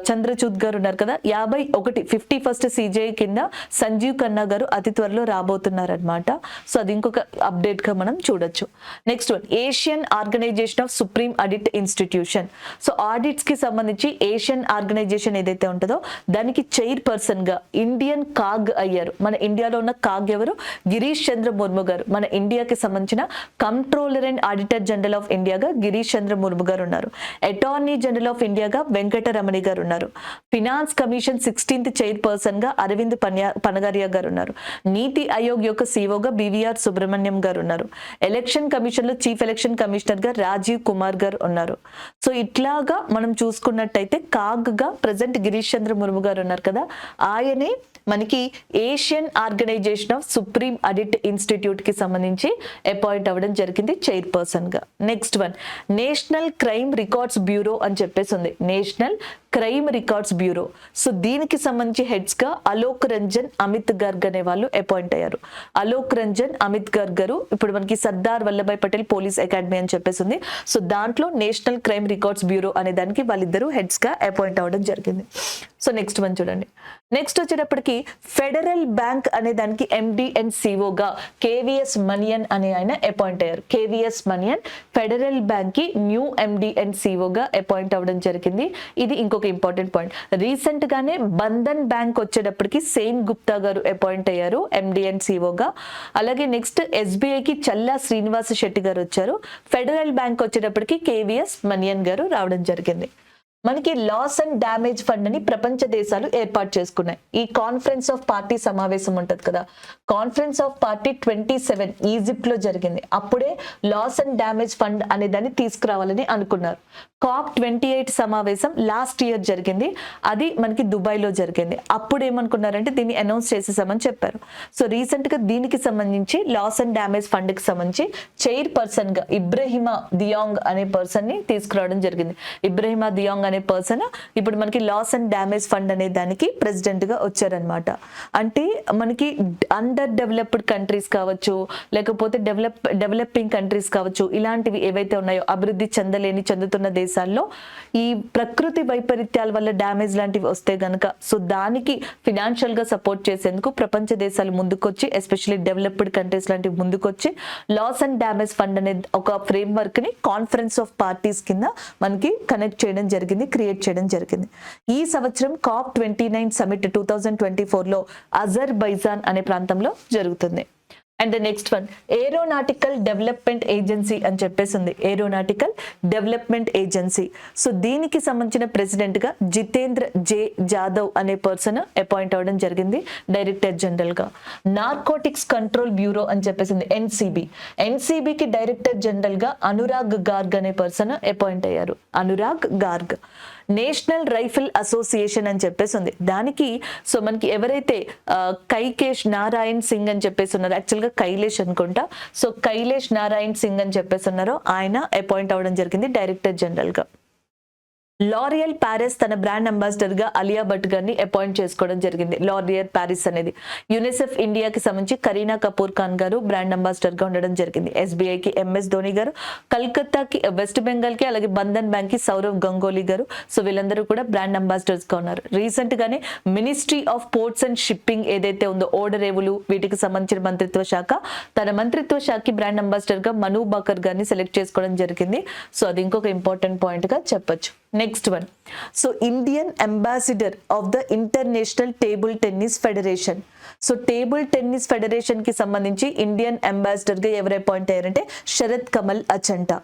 చంద్రచూడ్ గారు ఉన్నారు కదా. 51st సిజిఐ కింద సంజీవ్ ఖన్నా గారు అతి త్వరలో రాబోతున్నారు అనమాట. సో అది ఇంకొక అప్డేట్ గా మనం చూడొచ్చు. Next one Asian organisation of supreme audit institution. So audits కి సంబంధించి ఏషియన్ ఆర్గనైజేషన్ ఏదైతే ఉంటుందో దానికి చైర్పర్సన్ గా ఇండియన్ కాగ్ అయ్యారు. మన ఇండియాలో ఉన్న కాగ్ ఎవరు? గిరీష్ చంద్ర ముర్ము గారు. మన ఇండియాకి సంబంధించిన controller and auditor general of ఇండియాగా గిరీష్ చంద్ర ముర్ము గారు ఉన్నారు. అటార్నీ జనరల్ ఆఫ్ ఇండియాగా వెంకటరమణి గారు ఉన్నారు. ఫినాన్స్ కమిషన్ 16th చైర్పర్సన్ గా అరవింద్ పనగారియా గారు ఉన్నారు. నీతి ఆయోగ్ యొక్క సిఓగా బివిఆర్ సుబ్రహ్మణ్యం గారు ఉన్నారు. ఎలక్షన్ కమిషన్ లో చీఫ్ ఎలక్షన్ కమిషనర్ గా రాజీవ్ కుమార్ గారు ఉన్నారు. సో ఇట్లాగా మనం చూసుకున్నట్టయితే కాగ్ గా ప్రజెంట్ గిరీష్ చంద్ర ముర్ము గారు ఉన్నారు కదా, ఆయనే మనకి Asian organisation of supreme audit audit institute కి సంబంధించి అపాయింట్ అవ్వడం జరిగింది చైర్పర్సన్ గా. Next one national crime records bureau అని చెప్పేసి ఉంది. National crime records bureau. So దీనికి సంబంధించి హెడ్స్ గా అలోక్ రంజన్ అమిత్ గర్గ్ అనే వాళ్ళు అపాయింట్ అయ్యారు. అలోక్ రంజన్ అమిత్ గర్గ్ గారు ఇప్పుడు మనకి సర్దార్ వల్లభాయ్ పటేల్ పోలీస్ అకాడమీ అని చెప్పేసి ఉంది. సో దాంట్లో నేషనల్ క్రైమ్ రికార్డ్స్ బ్యూరో అనే దానికి వాళ్ళిద్దరూ హెడ్స్ గా అపాయింట్ అవ్వడం జరిగింది. సో నెక్స్ట్ వన్ చూడండి. నెక్స్ట్ వచ్చేటప్పటికి ఫెడరల్ బ్యాంక్ అనే దానికి ఎండి అండ్ సిఓగా కేవీఎస్ మనియన్ అనే ఆయన అపాయింట్ అయ్యారు. కేవీఎస్ మనియన్ ఫెడరల్ బ్యాంక్ కి న్యూ ఎండి అండ్ సిఓగా అపాయింట్ అవ్వడం జరిగింది. ఇది ఇంకొక ఇంపార్టెంట్ పాయింట్. రీసెంట్ గానే బంధన్ బ్యాంక్ వచ్చేటప్పటికి సేన్ గుప్తా గారు అపాయింట్ అయ్యారు ఎండి అండ్ సిఓగా. అలాగే నెక్స్ట్ ఎస్బీఐకి చల్లా శ్రీనివాస శెట్టి గారు వచ్చారు. ఫెడరల్ బ్యాంక్ వచ్చేటప్పటికి కేవీఎస్ మనియన్ గారు రావడం జరిగింది. మనకి లాస్ అండ్ డ్యామేజ్ ఫండ్ అని ప్రపంచ దేశాలు ఏర్పాటు చేసుకున్నాయి. ఈ కాన్ఫరెన్స్ ఆఫ్ పార్టీ సమావేశం ఉంటది కదా, కాన్ఫరెన్స్ ఆఫ్ పార్టీ 27 ఈజిప్ట్ లో జరిగింది. అప్పుడే లాస్ అండ్ డ్యామేజ్ ఫండ్ అనే దాన్ని తీసుకురావాలని అనుకున్నారు. COP28 సమావేశం లాస్ట్ ఇయర్ జరిగింది. అది మనకి దుబాయ్ లో జరిగింది. అప్పుడు ఏమనుకున్నారంటే దీన్ని అనౌన్స్ చేసేసామని చెప్పారు. సో రీసెంట్ గా దీనికి సంబంధించి లాస్ అండ్ డ్యామేజ్ ఫండ్ కి సంబంధించి చైర్పర్సన్ గా ఇబ్రహిమా దియాంగ్ అనే పర్సన్ ని తీసుకురావడం జరిగింది. ఇబ్రహిమా దియాంగ్ అనే పర్సన్ ఇప్పుడు మనకి లాస్ అండ్ డ్యామేజ్ ఫండ్ అనే దానికి ప్రెసిడెంట్ గా వచ్చారనమాట. అంటే మనకి అండర్ డెవలప్డ్ కంట్రీస్ కావచ్చు, లేకపోతే డెవలపింగ్ కంట్రీస్ కావచ్చు, ఇలాంటివి ఏవైతే ఉన్నాయో అభివృద్ధి చెందుతున్న దేశాల్లో ఈ ప్రకృతి వైపరీత్యాల వల్ల డ్యామేజ్ లాంటివి వస్తే గనక సో దానికి ఫినాన్షియల్ గా సపోర్ట్ చేసేందుకు ప్రపంచ దేశాలు ముందుకొచ్చి, ఎస్పెషల్లీ డెవలప్డ్ కంట్రీస్ లాంటివి ముందుకొచ్చి లాస్ అండ్ డ్యామేజ్ ఫండ్ అనే ఒక ఫ్రేమ్ వర్క్ ని కాన్ఫరెన్స్ ఆఫ్ పార్టీస్ కింద మనకి కనెక్ట్ చేయడం జరిగింది, క్రియేట్ చేయడం జరిగింది. ఈ సంవత్సరం COP29 సమిట్ 2024 లో అజర్బైజాన్ అనే ప్రాంతంలో జరుగుతుంది. And the next one aeronautical development agency అని చెప్పేసి ఉంది. Aeronautical development agency. సో దీనికి సంబంధించిన ప్రెసిడెంట్ గా జితేంద్ర జే జాదవ్ అనే పర్సన్ అపాయింట్ అవ్వడం జరిగింది డైరెక్టర్ జనరల్ గా. నార్కోటిక్స్ కంట్రోల్ బ్యూరో అని చెప్పేసి ఉంది ఎన్సీబీ. ఎన్సీబీకి డైరెక్టర్ జనరల్ గా అనురాగ్ గార్గ్ అనే పర్సన్ అపాయింట్ అయ్యారు. Anurag Garg. National rifle association అని చెప్పేసి ఉంది. దానికి సో మనకి ఎవరైతే కైకేష్ నారాయణ్ సింగ్ అని చెప్పేసి ఉన్నారు, యాక్చువల్ గా కైలేష్ అనుకుంటా, సో కైలేష్ నారాయణ్ సింగ్ అని చెప్పేసి ఉన్నారో ఆయన అపాయింట్ అవ్వడం జరిగింది డైరెక్టర్ జనరల్ గా. లారియల్ ప్యారిస్ తన బ్రాండ్ అంబాసిడర్ గా అలియా భట్ గారిని అపాయింట్ చేసుకోవడం జరిగింది. లారియల్ ప్యారిస్ అనేది యునిసెఫ్ ఇండియాకి సంబంధించి కరీనా కపూర్ ఖాన్ గారు బ్రాండ్ అంబాసిడర్ గా ఉండడం జరిగింది. ఎస్బీఐకి ఎంఎస్ ధోని గారు, కల్కత్తాకి వెస్ట్ బెంగాల్ కి, అలాగే బంధన్ బ్యాంక్ కి సౌరవ్ గంగోలీ గారు. సో వీళ్ళందరూ కూడా బ్రాండ్ అంబాసిడర్స్ గా ఉన్నారు. రీసెంట్ గానే ministry of ports and shipping ఏదైతే ఉందో ఓడరేవులు వీటికి సంబంధించిన మంత్రిత్వ శాఖ, తన మంత్రిత్వ శాఖకి బ్రాండ్ అంబాసిడర్ గా మను బాకర్ గారిని సెలెక్ట్ చేసుకోవడం జరిగింది. సో అది ఇంకొక ఇంపార్టెంట్ పాయింట్ గా చెప్పొచ్చు. Next one so Indian ambassador of the international table tennis federation. So table tennis federation కి సంబంధించి ఇండియన్ అంబాసిడర్ గా ఎవరు అపాయింట్ అయ్యారంటే శరత్ కమల్ అచంటా.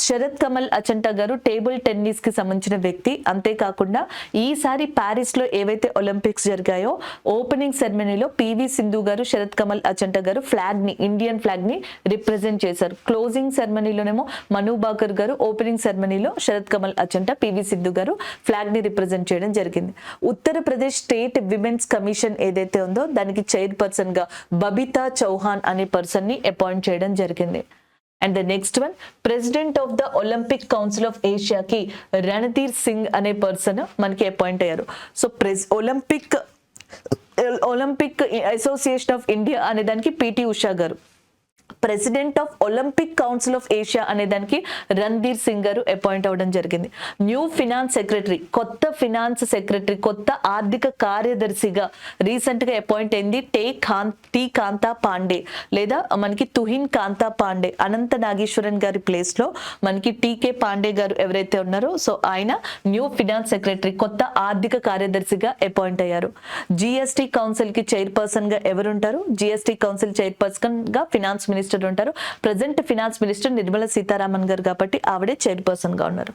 శరత్ కమల్ అచంటా గారు టేబుల్ టెన్నిస్ కి సంబంధించిన వ్యక్తి. అంతేకాకుండా ఈసారి ప్యారిస్ లో ఏవైతే ఒలింపిక్స్ జరిగాయో ఓపెనింగ్ సెరమనీలో పివి సింధు గారు, శరత్ కమల్ అచంటా గారు ఫ్లాగ్ ని, ఇండియన్ ఫ్లాగ్ ని రిప్రజెంట్ చేశారు. క్లోజింగ్ సెరమనీలోనేమో మను బాకర్ గారు, ఓపెనింగ్ సెరమనీలో శరత్ కమల్ అచంటా, పివి సింధు గారు ఫ్లాగ్ ని రిప్రజెంట్ చేయడం జరిగింది. ఉత్తరప్రదేశ్ స్టేట్ విమెన్స్ కమిషన్ ఏదైతే ఉందో దానికి చైర్పర్సన్ గా బబితా చౌహాన్ అనే పర్సన్ ని అపాయింట్ చేయడం జరిగింది. And the next one president of the Olympic council of ఏషియాకి రణధీర్ సింగ్ అనే పర్సన్ మనకి అపాయింట్ అయ్యారు. So Olympic association of India అనే దానికి పిటి ఉషా గారు, president of Olympic council of Asia అనే దానికి రణధీర్ సింగ్ గారు అపాయింట్ అవ్వడం జరిగింది. న్యూ ఫినాన్స్ సెక్రటరీ, కొత్త ఫినాన్స్ సెక్రటరీ, కొత్త ఆర్థిక కార్యదర్శిగా రీసెంట్ గా అపాయింట్ అయింది టి కాంతా పాండే లేదా మనకి తుహిన్ కాంతా పాండే. అనంత నాగేశ్వరన్ గారి ప్లేస్ లో మనకి టీకే పాండే గారు ఎవరైతే ఉన్నారో సో ఆయన న్యూ ఫినాన్స్ సెక్రటరీ, కొత్త ఆర్థిక కార్యదర్శిగా అపాయింట్ అయ్యారు. జిఎస్టీ కౌన్సిల్ కి చైర్పర్సన్ గా ఎవరుంటారు? జిఎస్టీ కౌన్సిల్ చైర్పర్సన్ గా ఫినాన్స్ మినిస్టర్ మినిస్టర్ ఉంటారు. Present finance minister Nirmala Sitharaman గారు కాబట్టి ఆవిడే చైర్పర్సన్ గా ఉన్నారు.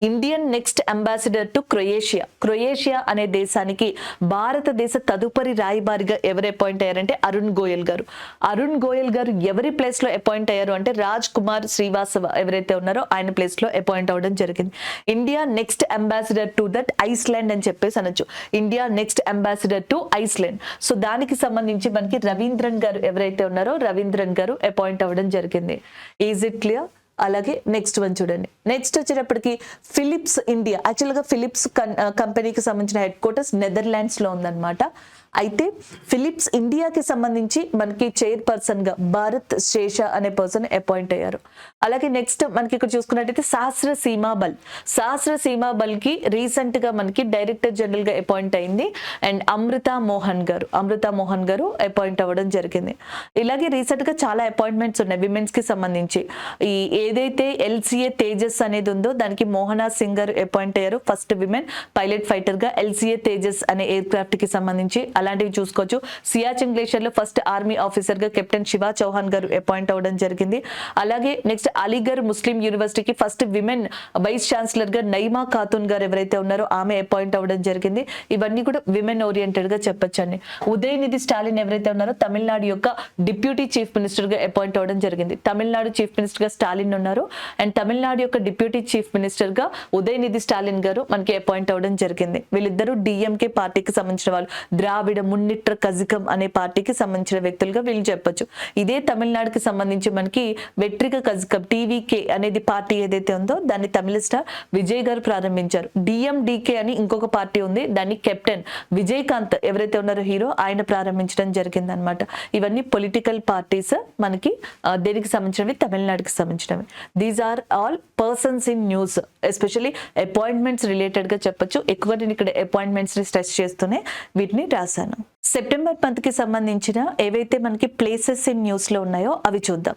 Indian next ambassador to Croatia అనే దేశానికి భారతదేశ తదుపరి రాయబారిగా ఎవరు అపాయింట్ అయ్యారంటే అరుణ్ గోయల్ గారు ఎవరి ప్లేస్ లో అపాయింట్ అయ్యారు అంటే రాజ్ కుమార్ శ్రీవాస్తవ ఎవరైతే ఉన్నారో ఆయన ప్లేస్ లో అపాయింట్ అవ్వడం జరిగింది. India next ambassador to that Iceland అని చెప్పేసి అనొచ్చు. India next ambassador to Iceland. So దానికి సంబంధించి మనకి రవీంద్రన్ గారు ఎవరైతే ఉన్నారో రవీంద్రన్ గారు అపాయింట్ అవ్వడం జరిగింది. Is it clear? అలాగే నెక్స్ట్ వన్ చూడండి. నెక్స్ట్ వచ్చేటప్పటికి ఫిలిప్స్ ఇండియా. యాక్చువల్గా ఫిలిప్స్ కంపెనీకి సంబంధించిన హెడ్ క్వార్టర్స్ నెదర్లాండ్స్ లో ఉందన్నమాట. అయితే ఫిలిప్స్ ఇండియాకి సంబంధించి మనకి చైర్పర్సన్ గా భారత్ శేష అనే పర్సన్ అపాయింట్ అయ్యారు. అలాగే నెక్స్ట్ మనకి ఇక్కడ చూసుకున్నట్టయితే సహస్ర సీమా బల్ కి రీసెంట్ గా మనకి డైరెక్టర్ జనరల్ గా అపాయింట్ అయింది అండ్ అమృత మోహన్ గారు అపాయింట్ అవ్వడం జరిగింది. ఇలాగే రీసెంట్ గా చాలా అపాయింట్మెంట్స్ ఉన్నాయి విమెన్స్ కి సంబంధించి. ఈ ఏదైతే LCA తేజస్ అనేది ఉందో దానికి మోహనా సింగ్ గారు అపాయింట్ అయ్యారు. ఫస్ట్ విమెన్ పైలట్ ఫైటర్ గా LCA తేజస్ అనే ఎయిర్ క్రాఫ్ట్ కి సంబంధించి. అలాంటివి చూసుకోవచ్చు. సియాచిన్ గ్లేషియర్ లో ఫస్ట్ ఆర్మీ ఆఫీసర్ గా కెప్టెన్ శివ చౌహాన్ గారు అపాయింట్ అవ్వడం జరిగింది. అలాగే నెక్స్ట్ అలీగర్ ముస్లిం యూనివర్సిటీకి ఫస్ట్ విమెన్ వైస్ ఛాన్సలర్ గా నైమా ఖాతూన్ గారు ఎవరైతే ఉన్నారో ఆమె అపాయింట్ అవ్వడం జరిగింది. ఇవన్నీ కూడా విమెన్ ఓరియంటెడ్ గా చెప్పొచ్చండి. ఉదయనిధి స్టాలిన్ ఎవరైతే ఉన్నారో తమిళనాడు యొక్క డిప్యూటీ చీఫ్ మినిస్టర్ గా అపాయింట్ అవ్వడం జరిగింది. తమిళనాడు చీఫ్ మినిస్టర్ గా స్టాలిన్ ఉన్నారు అండ్ తమిళనాడు యొక్క డిప్యూటీ చీఫ్ మినిస్టర్ గా ఉదయనిధి స్టాలిన్ గారు మనకి అపాయింట్ అవ్వడం జరిగింది. వీళ్ళిద్దరూ DMK పార్టీకి సంబంధించిన వాళ్ళు. ద్రావిడ మున్నిట్ర కజకం అనే పార్టీకి సంబంధించిన వ్యక్తులుగా వీళ్ళు చెప్పొచ్చు. ఇదే తమిళనాడుకి సంబంధించి మనకి వెట్రిక కజకం TVK అనేది పార్టీ ఏదైతే ఉందో దాన్ని తమిళ స్టార్ విజయ్ గారు ప్రారంభించారు. DMDK అని ఇంకొక పార్టీ ఉంది, దాన్ని కెప్టెన్ విజయకాంత్ ఎవరైతే ఉన్నారో హీరో ఆయన ప్రారంభించడం జరిగింది అనమాట. ఇవన్నీ పొలిటికల్ పార్టీస్ మనకి దేనికి సంబంధించినవి, తమిళనాడుకి సంబంధించినవి. These are all persons in news, especially appointments related గా చెప్పొచ్చు. ఎక్కువగా నేను ఇక్కడ అపాయింట్మెంట్స్ ని స్ట్రెస్ చేస్తూనే వీటిని రాశాను. సెప్టెంబర్ మంత్ కి సంబంధించిన ఏవైతే మనకి ప్లేసెస్ ఇన్ న్యూస్ లో ఉన్నాయో అవి చూద్దాం.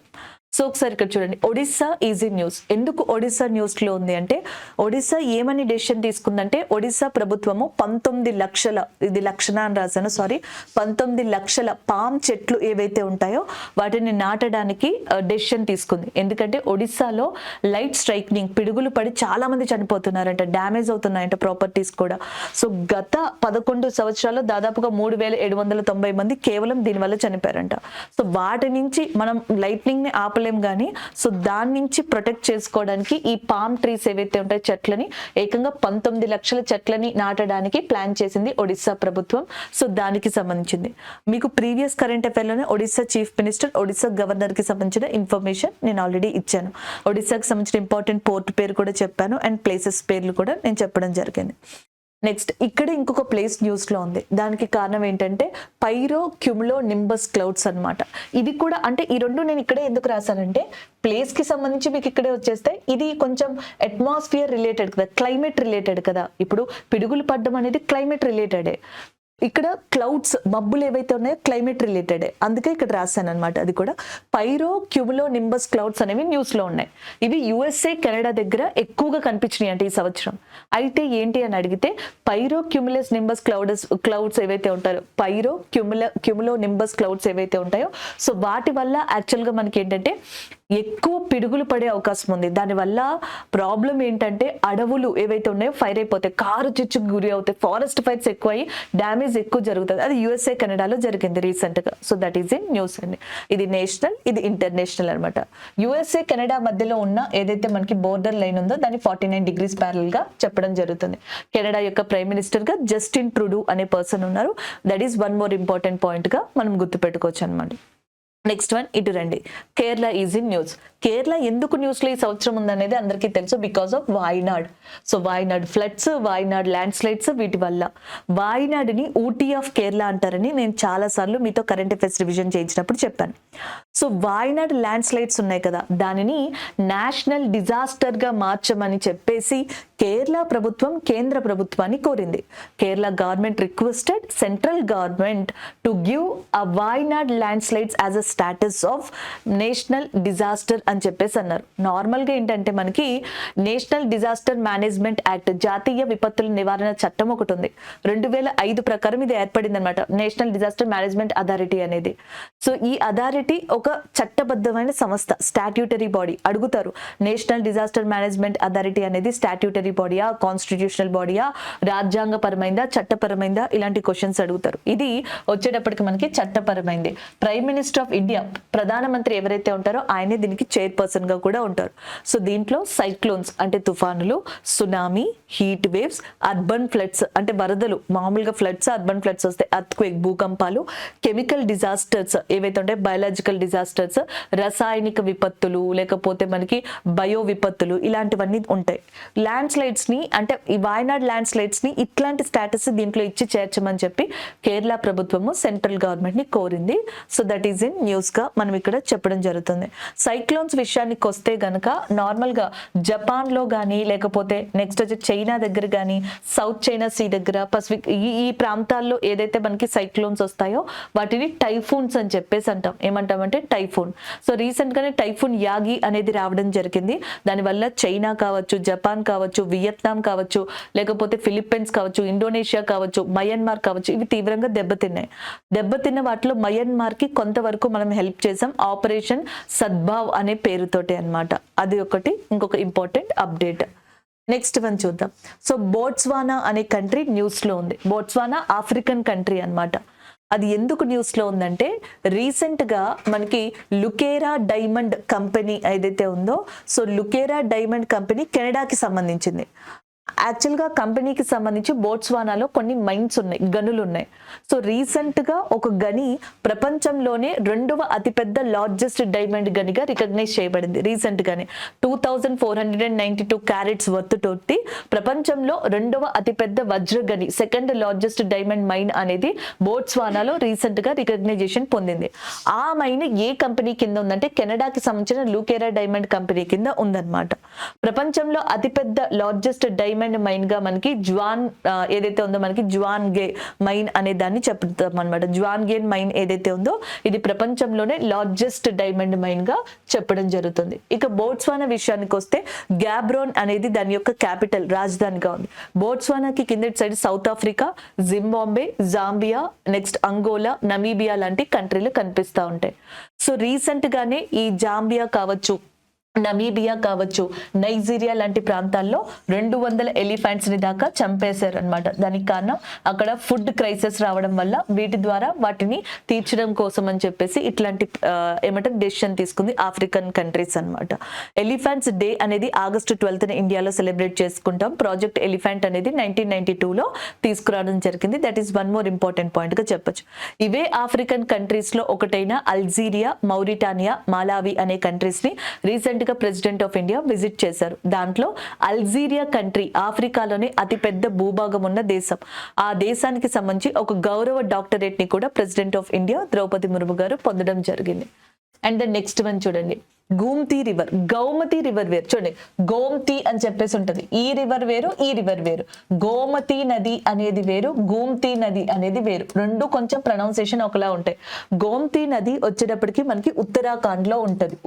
సో ఒకసారి ఇక్కడ చూడండి. Odisha easy news. ఎందుకు ఒడిస్సా న్యూస్ లో ఉంది అంటే ఒడిస్సా ఏమని డెసిషన్ తీసుకుందంటే ఒడిస్సా ప్రభుత్వము 19 లక్షల, ఇది లక్షణ అని రాశాను సారీ, 19 లక్షల పామ్ చెట్లు ఏవైతే ఉంటాయో వాటిని నాటడానికి డెసిషన్ తీసుకుంది. ఎందుకంటే ఒడిస్సాలో లైట్ స్ట్రైక్నింగ్ పిడుగులు పడి చాలా మంది చనిపోతున్నారంట, డ్యామేజ్ అవుతున్నాయంట ప్రాపర్టీస్ కూడా. సో గత 11 సంవత్సరాల్లో దాదాపుగా 3790 మంది కేవలం దీనివల్ల చనిపోయారంట. సో వాటి నుంచి మనం లైట్నింగ్ ని ఆపలేం కానీ సో దాని నుంచి ప్రొటెక్ట్ చేసుకోవడానికి ఈ పామ్ ట్రీస్ ఏవైతే ఉంటాయో చెట్లని ఏకంగా 19 లక్షల చెట్లని నాటడానికి ప్లాన్ చేసింది ఒడిస్సా ప్రభుత్వం. సో దానికి సంబంధించింది మీకు ప్రీవియస్ కరెంట్ అఫైర్ లోనే Odisha chief minister, Odisha governor కి సంబంధించిన ఇన్ఫర్మేషన్ నేను ఆల్రెడీ ఇచ్చాను. ఒడిస్సాకి సంబంధించిన ఇంపార్టెంట్ పోర్ట్ పేరు కూడా చెప్పాను అండ్ ప్లేసెస్ పేర్లు కూడా నేను చెప్పడం జరిగింది. నెక్స్ట్ ఇక్కడ ఇంకొక ప్లేస్ న్యూస్ లో ఉంది. దానికి కారణం ఏంటంటే పైరో క్యూములో నింబస్ క్లౌడ్స్ అన్నమాట. ఇది కూడా అంటే ఈ రెండు నేను ఇక్కడే ఎందుకు రాశానంటే ప్లేస్ కి సంబంధించి మీకు ఇక్కడే వచ్చేస్తే ఇది కొంచెం అట్మాస్ఫియర్ రిలేటెడ్ కదా, క్లైమేట్ రిలేటెడ్ కదా. ఇప్పుడు పిడుగులు పడ్డం అనేది క్లైమేట్ రిలేటెడే. ఇక్కడ క్లౌడ్స్ మబ్బులు ఏవైతే ఉన్నాయో క్లైమేట్ రిలేటెడ్, అందుకే ఇక్కడ రాశాను అనమాట. అది కూడా పైరో క్యూములో నింబస్ క్లౌడ్స్ అనేవి న్యూస్ లో ఉన్నాయి. ఇవి USA కెనడా దగ్గర ఎక్కువగా కనిపించినాయి అంటే ఈ సంవత్సరం. అయితే ఏంటి అని అడిగితే పైరో క్యూములస్ నింబస్ క్లౌడ్స్ ఏవైతే ఉంటాయో పైరో క్యూములో నింబస్ క్లౌడ్స్ ఏవైతే ఉంటాయో సో వాటి వల్ల యాక్చువల్ గా మనకి ఏంటంటే ఎక్కువ పిడుగులు పడే అవకాశం ఉంది. దానివల్ల ప్రాబ్లం ఏంటంటే అడవులు ఏవైతే ఉన్నాయో ఫైర్ అయిపోతాయి, కారు చిచ్చుకు గురి అవుతాయి, ఫారెస్ట్ ఫైర్స్ ఎక్కువ అయ్యి డ్యామేజ్ ఎక్కువ జరుగుతుంది. అది USA కెనడాలో జరిగింది రీసెంట్ గా. So that is in news అండి. ఇది నేషనల్, ఇది ఇంటర్నేషనల్ అనమాట. USA కెనడా మధ్యలో ఉన్న ఏదైతే మనకి బోర్డర్ లైన్ ఉందో దాన్ని 49 degrees ప్యారల్ గా చెప్పడం జరుగుతుంది. కెనడా యొక్క ప్రైమ్ మినిస్టర్ గా జస్టిన్ ట్రూడూ అనే పర్సన్ ఉన్నారు. That is one more important point గా మనం గుర్తుపెట్టుకోవచ్చు అనమాట. నెక్స్ట్ వన్ ఇటు రండి. Kerala is in news. Kerala ఎందుకు న్యూస్ లో ఈ సంవత్సరం ఉందనేది అందరికీ తెలుసు, because of Wayanad. So Wayanad floods, Wayanad land slides, వీటి వల్ల వాయినాడ్ని ఊటీ ఆఫ్ కేరళ అంటారని నేను చాలా సార్లు మీతో కరెంట్ అఫైర్స్ రివిజన్ చేయించినప్పుడు చెప్పాను. సో వాయినాడ్ ల్యాండ్ స్లైడ్స్ ఉన్నాయి కదా, దానిని నేషనల్ డిజాస్టర్ గా మార్చమని చెప్పేసి కేరళ ప్రభుత్వం కేంద్ర ప్రభుత్వాన్ని కోరింది. Kerala government requested central government to give a Wayanad land slides as a status of national disaster అని చెప్పేసి అన్నారు. నార్మల్ గా ఏంటంటే మనకి నేషనల్ డిజాస్టర్ మేనేజ్మెంట్ యాక్ట్, జాతీయ విపత్తుల నివారణ చట్టం ఒకటి ఉంది. 2005 ప్రకారం ఇది ఏర్పడింది అనమాట, నేషనల్ డిజాస్టర్ మేనేజ్మెంట్ అథారిటీ అనేది. సో ఈ అథారిటీ ఒక ఒక చట్టబద్ధమైన సంస్థ, స్టాట్యూటరీ బాడీ. అడుగుతారు, నేషనల్ డిజాస్టర్ మేనేజ్మెంట్ అథారిటీ అనేది స్టాట్యూటరీ బాడీయా, కాన్స్టిట్యూషనల్ బాడీయా, రాజ్యాంగపరమైందా, చట్టపరమైందా, ఇలాంటి క్వశ్చన్స్ అడుగుతారు. ఇది వచ్చేటప్పటికి మనకి చట్టపరమైంది. ప్రైమ్ మినిస్టర్ ఆఫ్ ఇండియా, ప్రధానమంత్రి ఎవరైతే ఉంటారో ఆయనే దీనికి చైర్పర్సన్ గా కూడా ఉంటారు. సో దీంట్లో సైక్లోన్స్ అంటే తుఫానులు, tsunami, heat waves, urban floods అంటే వరదలు, మామూలుగా ఫ్లడ్స్, అర్బన్ ఫ్లడ్స్ వస్తాయి, అర్త్క్వేక్ భూకంపాలు, కెమికల్ డిజాస్టర్స్ ఏవైతే ఉంటాయి, బయాలజికల్ డిజాస్టర్స్, రసాయనిక విపత్తులు, లేకపోతే మనకి బయో విపత్తులు, ఇలాంటివన్నీ ఉంటాయి. ల్యాండ్ స్లైడ్స్ ని అంటే ఈ వాయనాడ్ ల్యాండ్ స్లైడ్స్ ని ఇట్లాంటి స్టేటస్ దీంట్లో ఇచ్చి చేర్చమని చెప్పి కేరళ ప్రభుత్వము సెంట్రల్ గవర్నమెంట్ ని కోరింది. So that is in news గా మనం ఇక్కడ చెప్పడం జరుగుతుంది. సైక్లోన్స్ విషయానికి వస్తే గనక నార్మల్ గా జపాన్ లో గానీ, లేకపోతే నెక్స్ట్ వచ్చి చైనా దగ్గర గానీ, సౌత్ చైనా సీ దగ్గర, పసిఫిక్ ఈ ప్రాంతాల్లో ఏదైతే మనకి సైక్లోన్స్ వస్తాయో వాటిని టైఫూన్స్ అని చెప్పేసి అంటాం. ఏమంటామంటే టైఫూన్. సో రీసెంట్ గానే టైఫూన్ యాగి అనేది రావడం జరిగింది. దానివల్ల చైనా కావచ్చు, జపాన్ కావచ్చు, వియత్నాం కావచ్చు, లేకపోతే ఫిలిప్పైన్స్ కావచ్చు, ఇండోనేషియా కావచ్చు, మయన్మార్ కావచ్చు, ఇవి తీవ్రంగా దెబ్బతిన్నాయి. దెబ్బతిన్న వాటిలో మయన్మార్ కి కొంతవరకు మనం హెల్ప్ చేసాం, ఆపరేషన్ సద్భావ్ అనే పేరుతోటి అన్నమాట. అది ఒకటి, ఇంకొక ఇంపార్టెంట్ అప్డేట్. నెక్స్ట్ వన్ చూద్దాం. సో బోట్స్వానా అనే కంట్రీ న్యూస్ లో ఉంది. బోట్స్వానా ఆఫ్రికన్ కంట్రీ అన్నమాట. అది ఎందుకు న్యూస్ లో ఉందంటే రీసెంట్ గా మనకి లుకేరా డైమండ్ కంపెనీ ఏదైతే ఉందో, సో లుకేరా డైమండ్ కంపెనీ కెనడాకి సంబంధించింది. యాక్చువల్గా కంపెనీకి సంబంధించి బోట్స్వానాలో కొన్ని మైన్స్ ఉన్నాయి, గనులు ఉన్నాయి. సో రీసెంట్ గా ఒక గని ప్రపంచంలోనే 2వ అతిపెద్ద లార్జెస్ట్ డైమండ్ గనిగా రికగ్నైజ్ చేయబడింది. రీసెంట్ గానే 2492 క్యారెట్స్ వర్త్ తోటి ప్రపంచంలో 2వ అతిపెద్ద వజ్ర గని, సెకండ్ లార్జెస్ట్ డైమండ్ మైన్ అనేది బోట్స్వానాలో రీసెంట్ గా రికగ్నైజేషన్ పొందింది. ఆ మైన్ ఏ కంపెనీ కింద ఉందంటే కెనడాకి సంబంధించిన లూకేరా డైమండ్ కంపెనీ కింద ఉందన్నమాట. ప్రపంచంలో అతిపెద్ద లార్జెస్ట్ డైమండ్ మైన్ గా మనకి ఏదైతే ఉందో మనకి జ్వాన్గే మైన్ అనే దాన్ని చెప్తాం అనమాట. జ్వాన్గే మైన్ ఏదైతే ఉందో ఇది ప్రపంచంలోనే లార్జెస్ట్ డైమండ్ మైన్ గా చెప్పడం జరుగుతుంది. ఇక బోట్స్వానా విషయానికి వస్తే గ్యాబ్రోన్ అనేది దాని యొక్క క్యాపిటల్, రాజధానిగా ఉంది. బోట్స్వానాకి కింద side south Africa, Zimbabwe, Zambia, next Angola, Namibia లాంటి కంట్రీలు కనిపిస్తూ ఉంటాయి. సో రీసెంట్ గానే ఈ జాంబియా కావచ్చు, నమీబియా కావచ్చు, నైజీరియా లాంటి ప్రాంతాల్లో 200 ఎలిఫెంట్స్ ని దాకా చంపేశారు అనమాట. దానికి కారణం అక్కడ ఫుడ్ క్రైసిస్ రావడం వల్ల వీటి ద్వారా వాటిని తీర్చడం కోసం అని చెప్పేసి ఇట్లాంటి ఏమంటారు డెసిషన్ తీసుకుంది ఆఫ్రికన్ కంట్రీస్ అనమాట. ఎలిఫెంట్స్ డే అనేది ఆగస్టు 12th ఇండియాలో సెలబ్రేట్ చేసుకుంటాం. ప్రాజెక్ట్ ఎలిఫెంట్ అనేది 1992లో తీసుకురావడం జరిగింది. That is one more important point గా చెప్పొచ్చు. ఇవే ఆఫ్రికన్ కంట్రీస్ లో ఒకటైన అల్జీరియా, మౌరిటానియా, మాలావి అనే కంట్రీస్ ని రీసెంట్ గా ప్రెసిడెంట్ ఆఫ్ ఇండియా విజిట్ చేశారు. దాంట్లో అల్జీరియా కంట్రీ ఆఫ్రికాలోనే అతిపెద్ద భూభాగం ఉన్న దేశం. ఆ దేశానికి సంబంధించి ఒక గౌరవ డాక్టరేట్ ని కూడా president of India Droupadi Murmu గారు పొందడం జరిగింది. అండ్ ద నెక్స్ట్ వన్ చూడండి, గోమతి రివర్, గౌమతి రివర్ వేరు. చూడండి, గోమతి అని చెప్పేసి ఉంటది, ఈ రివర్ వేరు, ఈ రివర్ వేరు. గోమతి నది అనేది వేరు, గోమతి నది అనేది వేరు. రెండు కొంచెం ప్రొనౌన్సియేషన్ ఒకలా ఉంటాయి. గోమతి నది వచ్చేటప్పటికి మనకి ఉత్తరాఖండ్ లో ఉంటది,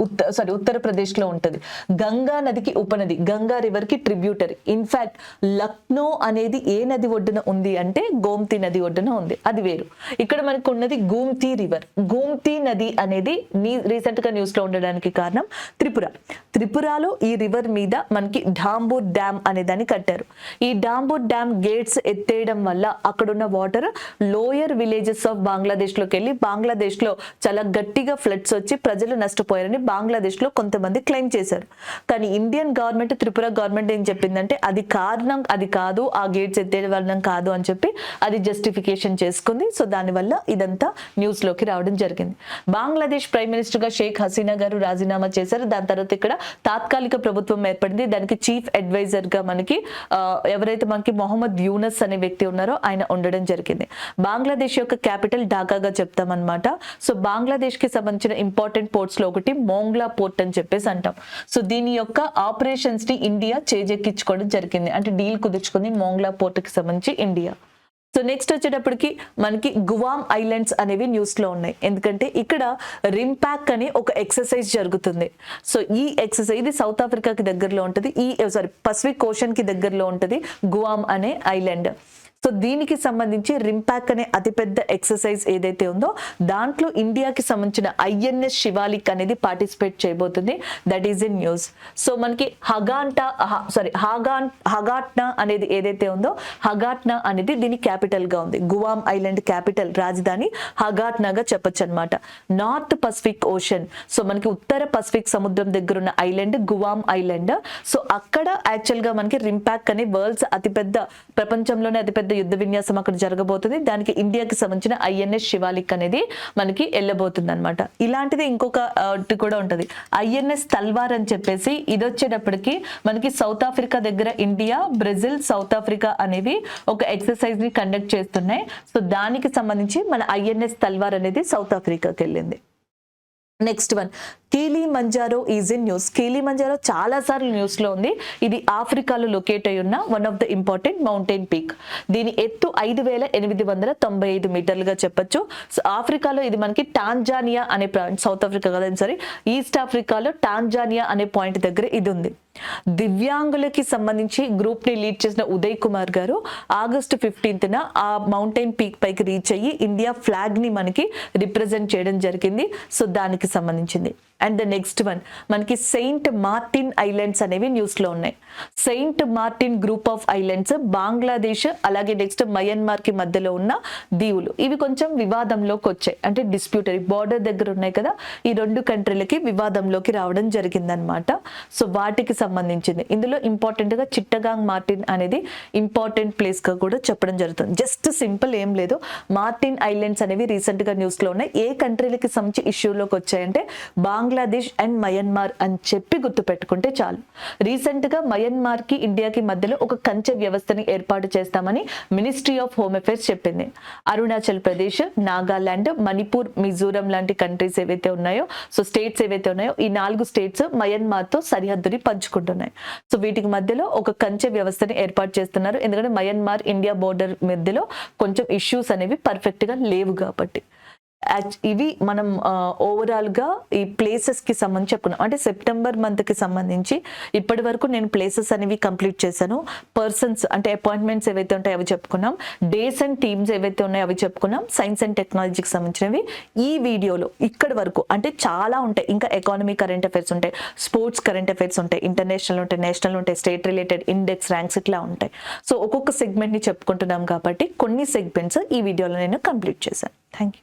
ఉత్తరప్రదేశ్ లో ఉంటది. గంగా నదికి ఉపనది, గంగా రివర్ కి ట్రిబ్యూటరీ. ఇన్ఫాక్ట్ లక్నో అనేది ఏ నది ఒడ్డున ఉంది అంటే గోమతి నది ఒడ్డున ఉంది, అది వేరు. ఇక్కడ మనకు ఉన్నది గోమతి రివర్. గోమతి నది అనేది రీసెంట్ గా న్యూస్ లో ఉండడానికి కారణం త్రిపురలో ఈ రివర్ మీద మనకి డాంబూర్ డ్యామ్ అనే దాన్ని కట్టారు. ఈ డాంబూర్ డ్యామ్ గేట్స్ ఎత్తేయడం వల్ల అక్కడున్న water lower villages of Bangladesh లోకి వెళ్ళి బంగ్లాదేశ్ లో చాలా గట్టిగా ఫ్లడ్స్ వచ్చి ప్రజలు నష్టపోయారని బంగ్లాదేశ్ లో కొంతమంది క్లెయిమ్ చేశారు. కానీ ఇండియన్ గవర్నమెంట్, త్రిపుర గవర్నమెంట్ ఏం చెప్పిందంటే అది కాదు, ఆ గేట్స్ ఎత్తేయడం వల్ల కాదు అని చెప్పి అది జస్టిఫికేషన్ చేసుకుంది. సో దానివల్ల ఇదంతా న్యూస్ లోకి రావడం జరిగింది. బంగ్లాదేశ్ ప్రైమ్ మినిస్టర్ గా షేక్ హసీనా గారు రాజీనామా చేశారు. దాని తర్వాత ఇక్కడ తాత్కాలిక ప్రభుత్వం ఏర్పడింది. దానికి చీఫ్ అడ్వైజర్ గా మనకి ఎవరైతే మనకి మొహమ్మద్ యూనస్ అనే వ్యక్తి ఉన్నారో ఆయన ఉండడం జరిగింది. బంగ్లాదేశ్ యొక్క క్యాపిటల్ ఢాకాగా చెప్తామన్నమాట. సో బంగ్లాదేశ్ కి సంబంధించిన ఇంపార్టెంట్ పోర్ట్స్ లో ఒకటి మోంగ్లా పోర్ట్ అని చెప్పేసి అంటాం. సో దీని యొక్క ఆపరేషన్స్ ని ఇండియా చేజెక్కించుకోవడం జరిగింది, అంటే డీల్ కుదుర్చుకుంది మోంగ్లా పోర్ట్ కి సంబంధించి ఇండియా. సో నెక్స్ట్ వచ్చేటప్పటికి మనకి గువామ్ ఐలాండ్స్ అనేవి న్యూస్ లో ఉన్నాయి. ఎందుకంటే ఇక్కడ రింపాక్ అనే ఒక ఎక్సర్సైజ్ జరుగుతుంది. సో ఈ ఎక్సర్సైజ్ ఇది సౌత్ ఆఫ్రికాకి దగ్గరలో ఉంటుంది, పసిఫిక్ ఓషన్ కి దగ్గరలో ఉంటుంది గువామ్ అనే ఐలాండ్. సో దీనికి సంబంధించి రింపాక్ అనే అతిపెద్ద ఎక్సర్సైజ్ ఏదైతే ఉందో దాంట్లో ఇండియాకి సంబంధించిన ఐఎన్ఎస్ శివాలిక్ అనేది పార్టిసిపేట్ చేయబోతుంది. That is in news. So మనకి హగాట్నా అనేది ఏదైతే ఉందో హగాట్నా అనేది దీని క్యాపిటల్ గా ఉంది. గువామ్ ఐలాండ్ క్యాపిటల్ రాజధాని హగాట్నాగా చెప్పొచ్చు అనమాట. నార్త్ పసిఫిక్ ఓషన్, సో మనకి ఉత్తర పసిఫిక్ సముద్రం దగ్గర ఉన్న ఐలాండ్ గువామ్ ఐలాండ్. సో అక్కడ యాక్చువల్ గా మనకి రింపాక్ అనే వరల్డ్స్ అతిపెద్ద, ప్రపంచంలోనే అతిపెద్ద యుద్ధ విన్యాసం అక్కడ జరగబోతుంది. దానికి ఇండియాకి సంబంధించిన ఐఎన్ఎస్ శివాలిక్ అనేది మనకి వెళ్ళబోతుంది అనమాట. ఇలాంటిది ఇంకొక కూడా ఉంటది, ఐఎన్ఎస్ తల్వార్ అని చెప్పేసి. ఇది వచ్చేటప్పటికి మనకి సౌత్ ఆఫ్రికా దగ్గర ఇండియా, బ్రెజిల్, సౌత్ ఆఫ్రికా అనేవి ఒక ఎక్సర్సైజ్ ని కండక్ట్ చేస్తున్నాయి. సో దానికి సంబంధించి మన ఐఎన్ఎస్ తల్వార్ అనేది సౌత్ ఆఫ్రికాకి వెళ్ళింది. Next one, Kilimanjaro is in news. Kilimanjaro చాలా సార్లు న్యూస్ లో ఉంది. ఇది ఆఫ్రికాలో లొకేట్ అయి ఉన్న one of the important mountain peak. దీని ఎత్తు 5,895 మీటర్లుగా చెప్పొచ్చు. సో ఆఫ్రికాలో ఇది మనకి టాంజానియా అనే సౌత్ ఆఫ్రికా కదా సారీ ఈస్ట్ ఆఫ్రికాలో టాంజానియా అనే పాయింట్ దగ్గర ఇది ఉంది. దివ్యాంగులకి సంబంధించి గ్రూప్ ని లీడ్ చేసిన ఉదయ్ కుమార్ గారు ఆగస్టు 15న ఆ మౌంటైన్ పీక్ పైకి రీచ్ అయ్యి ఇండియా ఫ్లాగ్ ని మనకి రిప్రజెంట్ చేయడం జరిగింది. సో దానికి సంబంధించింది. అండ్ ద నెక్స్ట్ వన్ మనకి సెయింట్ మార్టిన్ ఐలాండ్స్ అనేవి న్యూస్ లో ఉన్నాయి. Saint Martin group of islands Bangladesh అలాగే నెక్స్ట్ మయన్మార్ కి మధ్యలో ఉన్న దీవులు. ఇవి కొంచెం వివాదంలోకి వచ్చాయి, అంటే డిస్ప్యూటరీ బార్డర్ దగ్గర ఉన్నాయి కదా, ఈ రెండు కంట్రీలకి వివాదంలోకి రావడం జరిగిందనమాట. సో వాటికి సంబంధించింది. ఇందులో ఇంపార్టెంట్ గా చిట్టగాంగ్ మార్టిన్ అనేది ఇంపార్టెంట్ ప్లేస్ గా కూడా చెప్పడం జరుగుతుంది. జస్ట్ సింపుల్ ఏం లేదు, మార్టిన్ ఐలాండ్స్ అనేవి రీసెంట్ గా న్యూస్ లో ఉన్నాయి. ఏ కంట్రీలకి సంబంధించి ఇష్యూలోకి వచ్చాయంటే బంగ్లాదేశ్ అండ్ మయన్మార్ అని చెప్పి గుర్తు పెట్టుకుంటే చాలు. రీసెంట్ గా మయన్మార్ కి ఇండియాకి మధ్యలో ఒక కంచె వ్యవస్థని ఏర్పాటు చేస్తామని మినిస్ట్రీ ఆఫ్ హోమ్ అఫైర్స్ చెప్పింది. అరుణాచల్ ప్రదేశ్, నాగాలాండ్, మణిపూర్, మిజోరం లాంటి కంట్రీస్ ఏవైతే ఉన్నాయో, సో స్టేట్స్ ఏవైతే ఉన్నాయో, ఈ 4 స్టేట్స్ మయన్మార్ తో సరిహద్దుని పంచుకుంటున్నాయి. సో వీటికి మధ్యలో ఒక కంచె వ్యవస్థని ఏర్పాటు చేస్తున్నారు. ఎందుకంటే మయన్మార్ ఇండియా బోర్డర్ మధ్యలో కొంచెం ఇష్యూస్ అనేవి పర్ఫెక్ట్ గా లేవు కాబట్టి. ఇవి మనం ఓవరాల్ గా ఈ ప్లేసెస్ కి సంబంధించి చెప్పుకున్నాం. అంటే సెప్టెంబర్ మంత్ కి సంబంధించి ఇప్పటి వరకు నేను ప్లేసెస్ అనేవి కంప్లీట్ చేశాను. పర్సన్స్ అంటే అపాయింట్మెంట్స్ ఏవైతే ఉంటాయో అవి చెప్పుకున్నాం. డేస్ అండ్ టీమ్స్ ఏవైతే ఉన్నాయో అవి చెప్పుకున్నాం. సైన్స్ అండ్ టెక్నాలజీకి సంబంధించినవి ఈ వీడియోలో ఇక్కడి వరకు. అంటే చాలా ఉంటాయి, ఇంకా ఎకానమీ కరెంట్ అఫైర్స్ ఉంటాయి, స్పోర్ట్స్ కరెంట్ అఫైర్స్ ఉంటాయి, ఇంటర్నేషనల్ ఉంటాయి, నేషనల్ ఉంటాయి, స్టేట్ రిలేటెడ్ ఇండెక్స్ ర్యాంక్స్ ఇట్లా ఉంటాయి. సో ఒక్కొక్క సెగ్మెంట్ ని చెప్పుకుంటున్నాం కాబట్టి కొన్ని సెగ్మెంట్స్ ఈ వీడియోలో నేను కంప్లీట్ చేశాను. Thank you.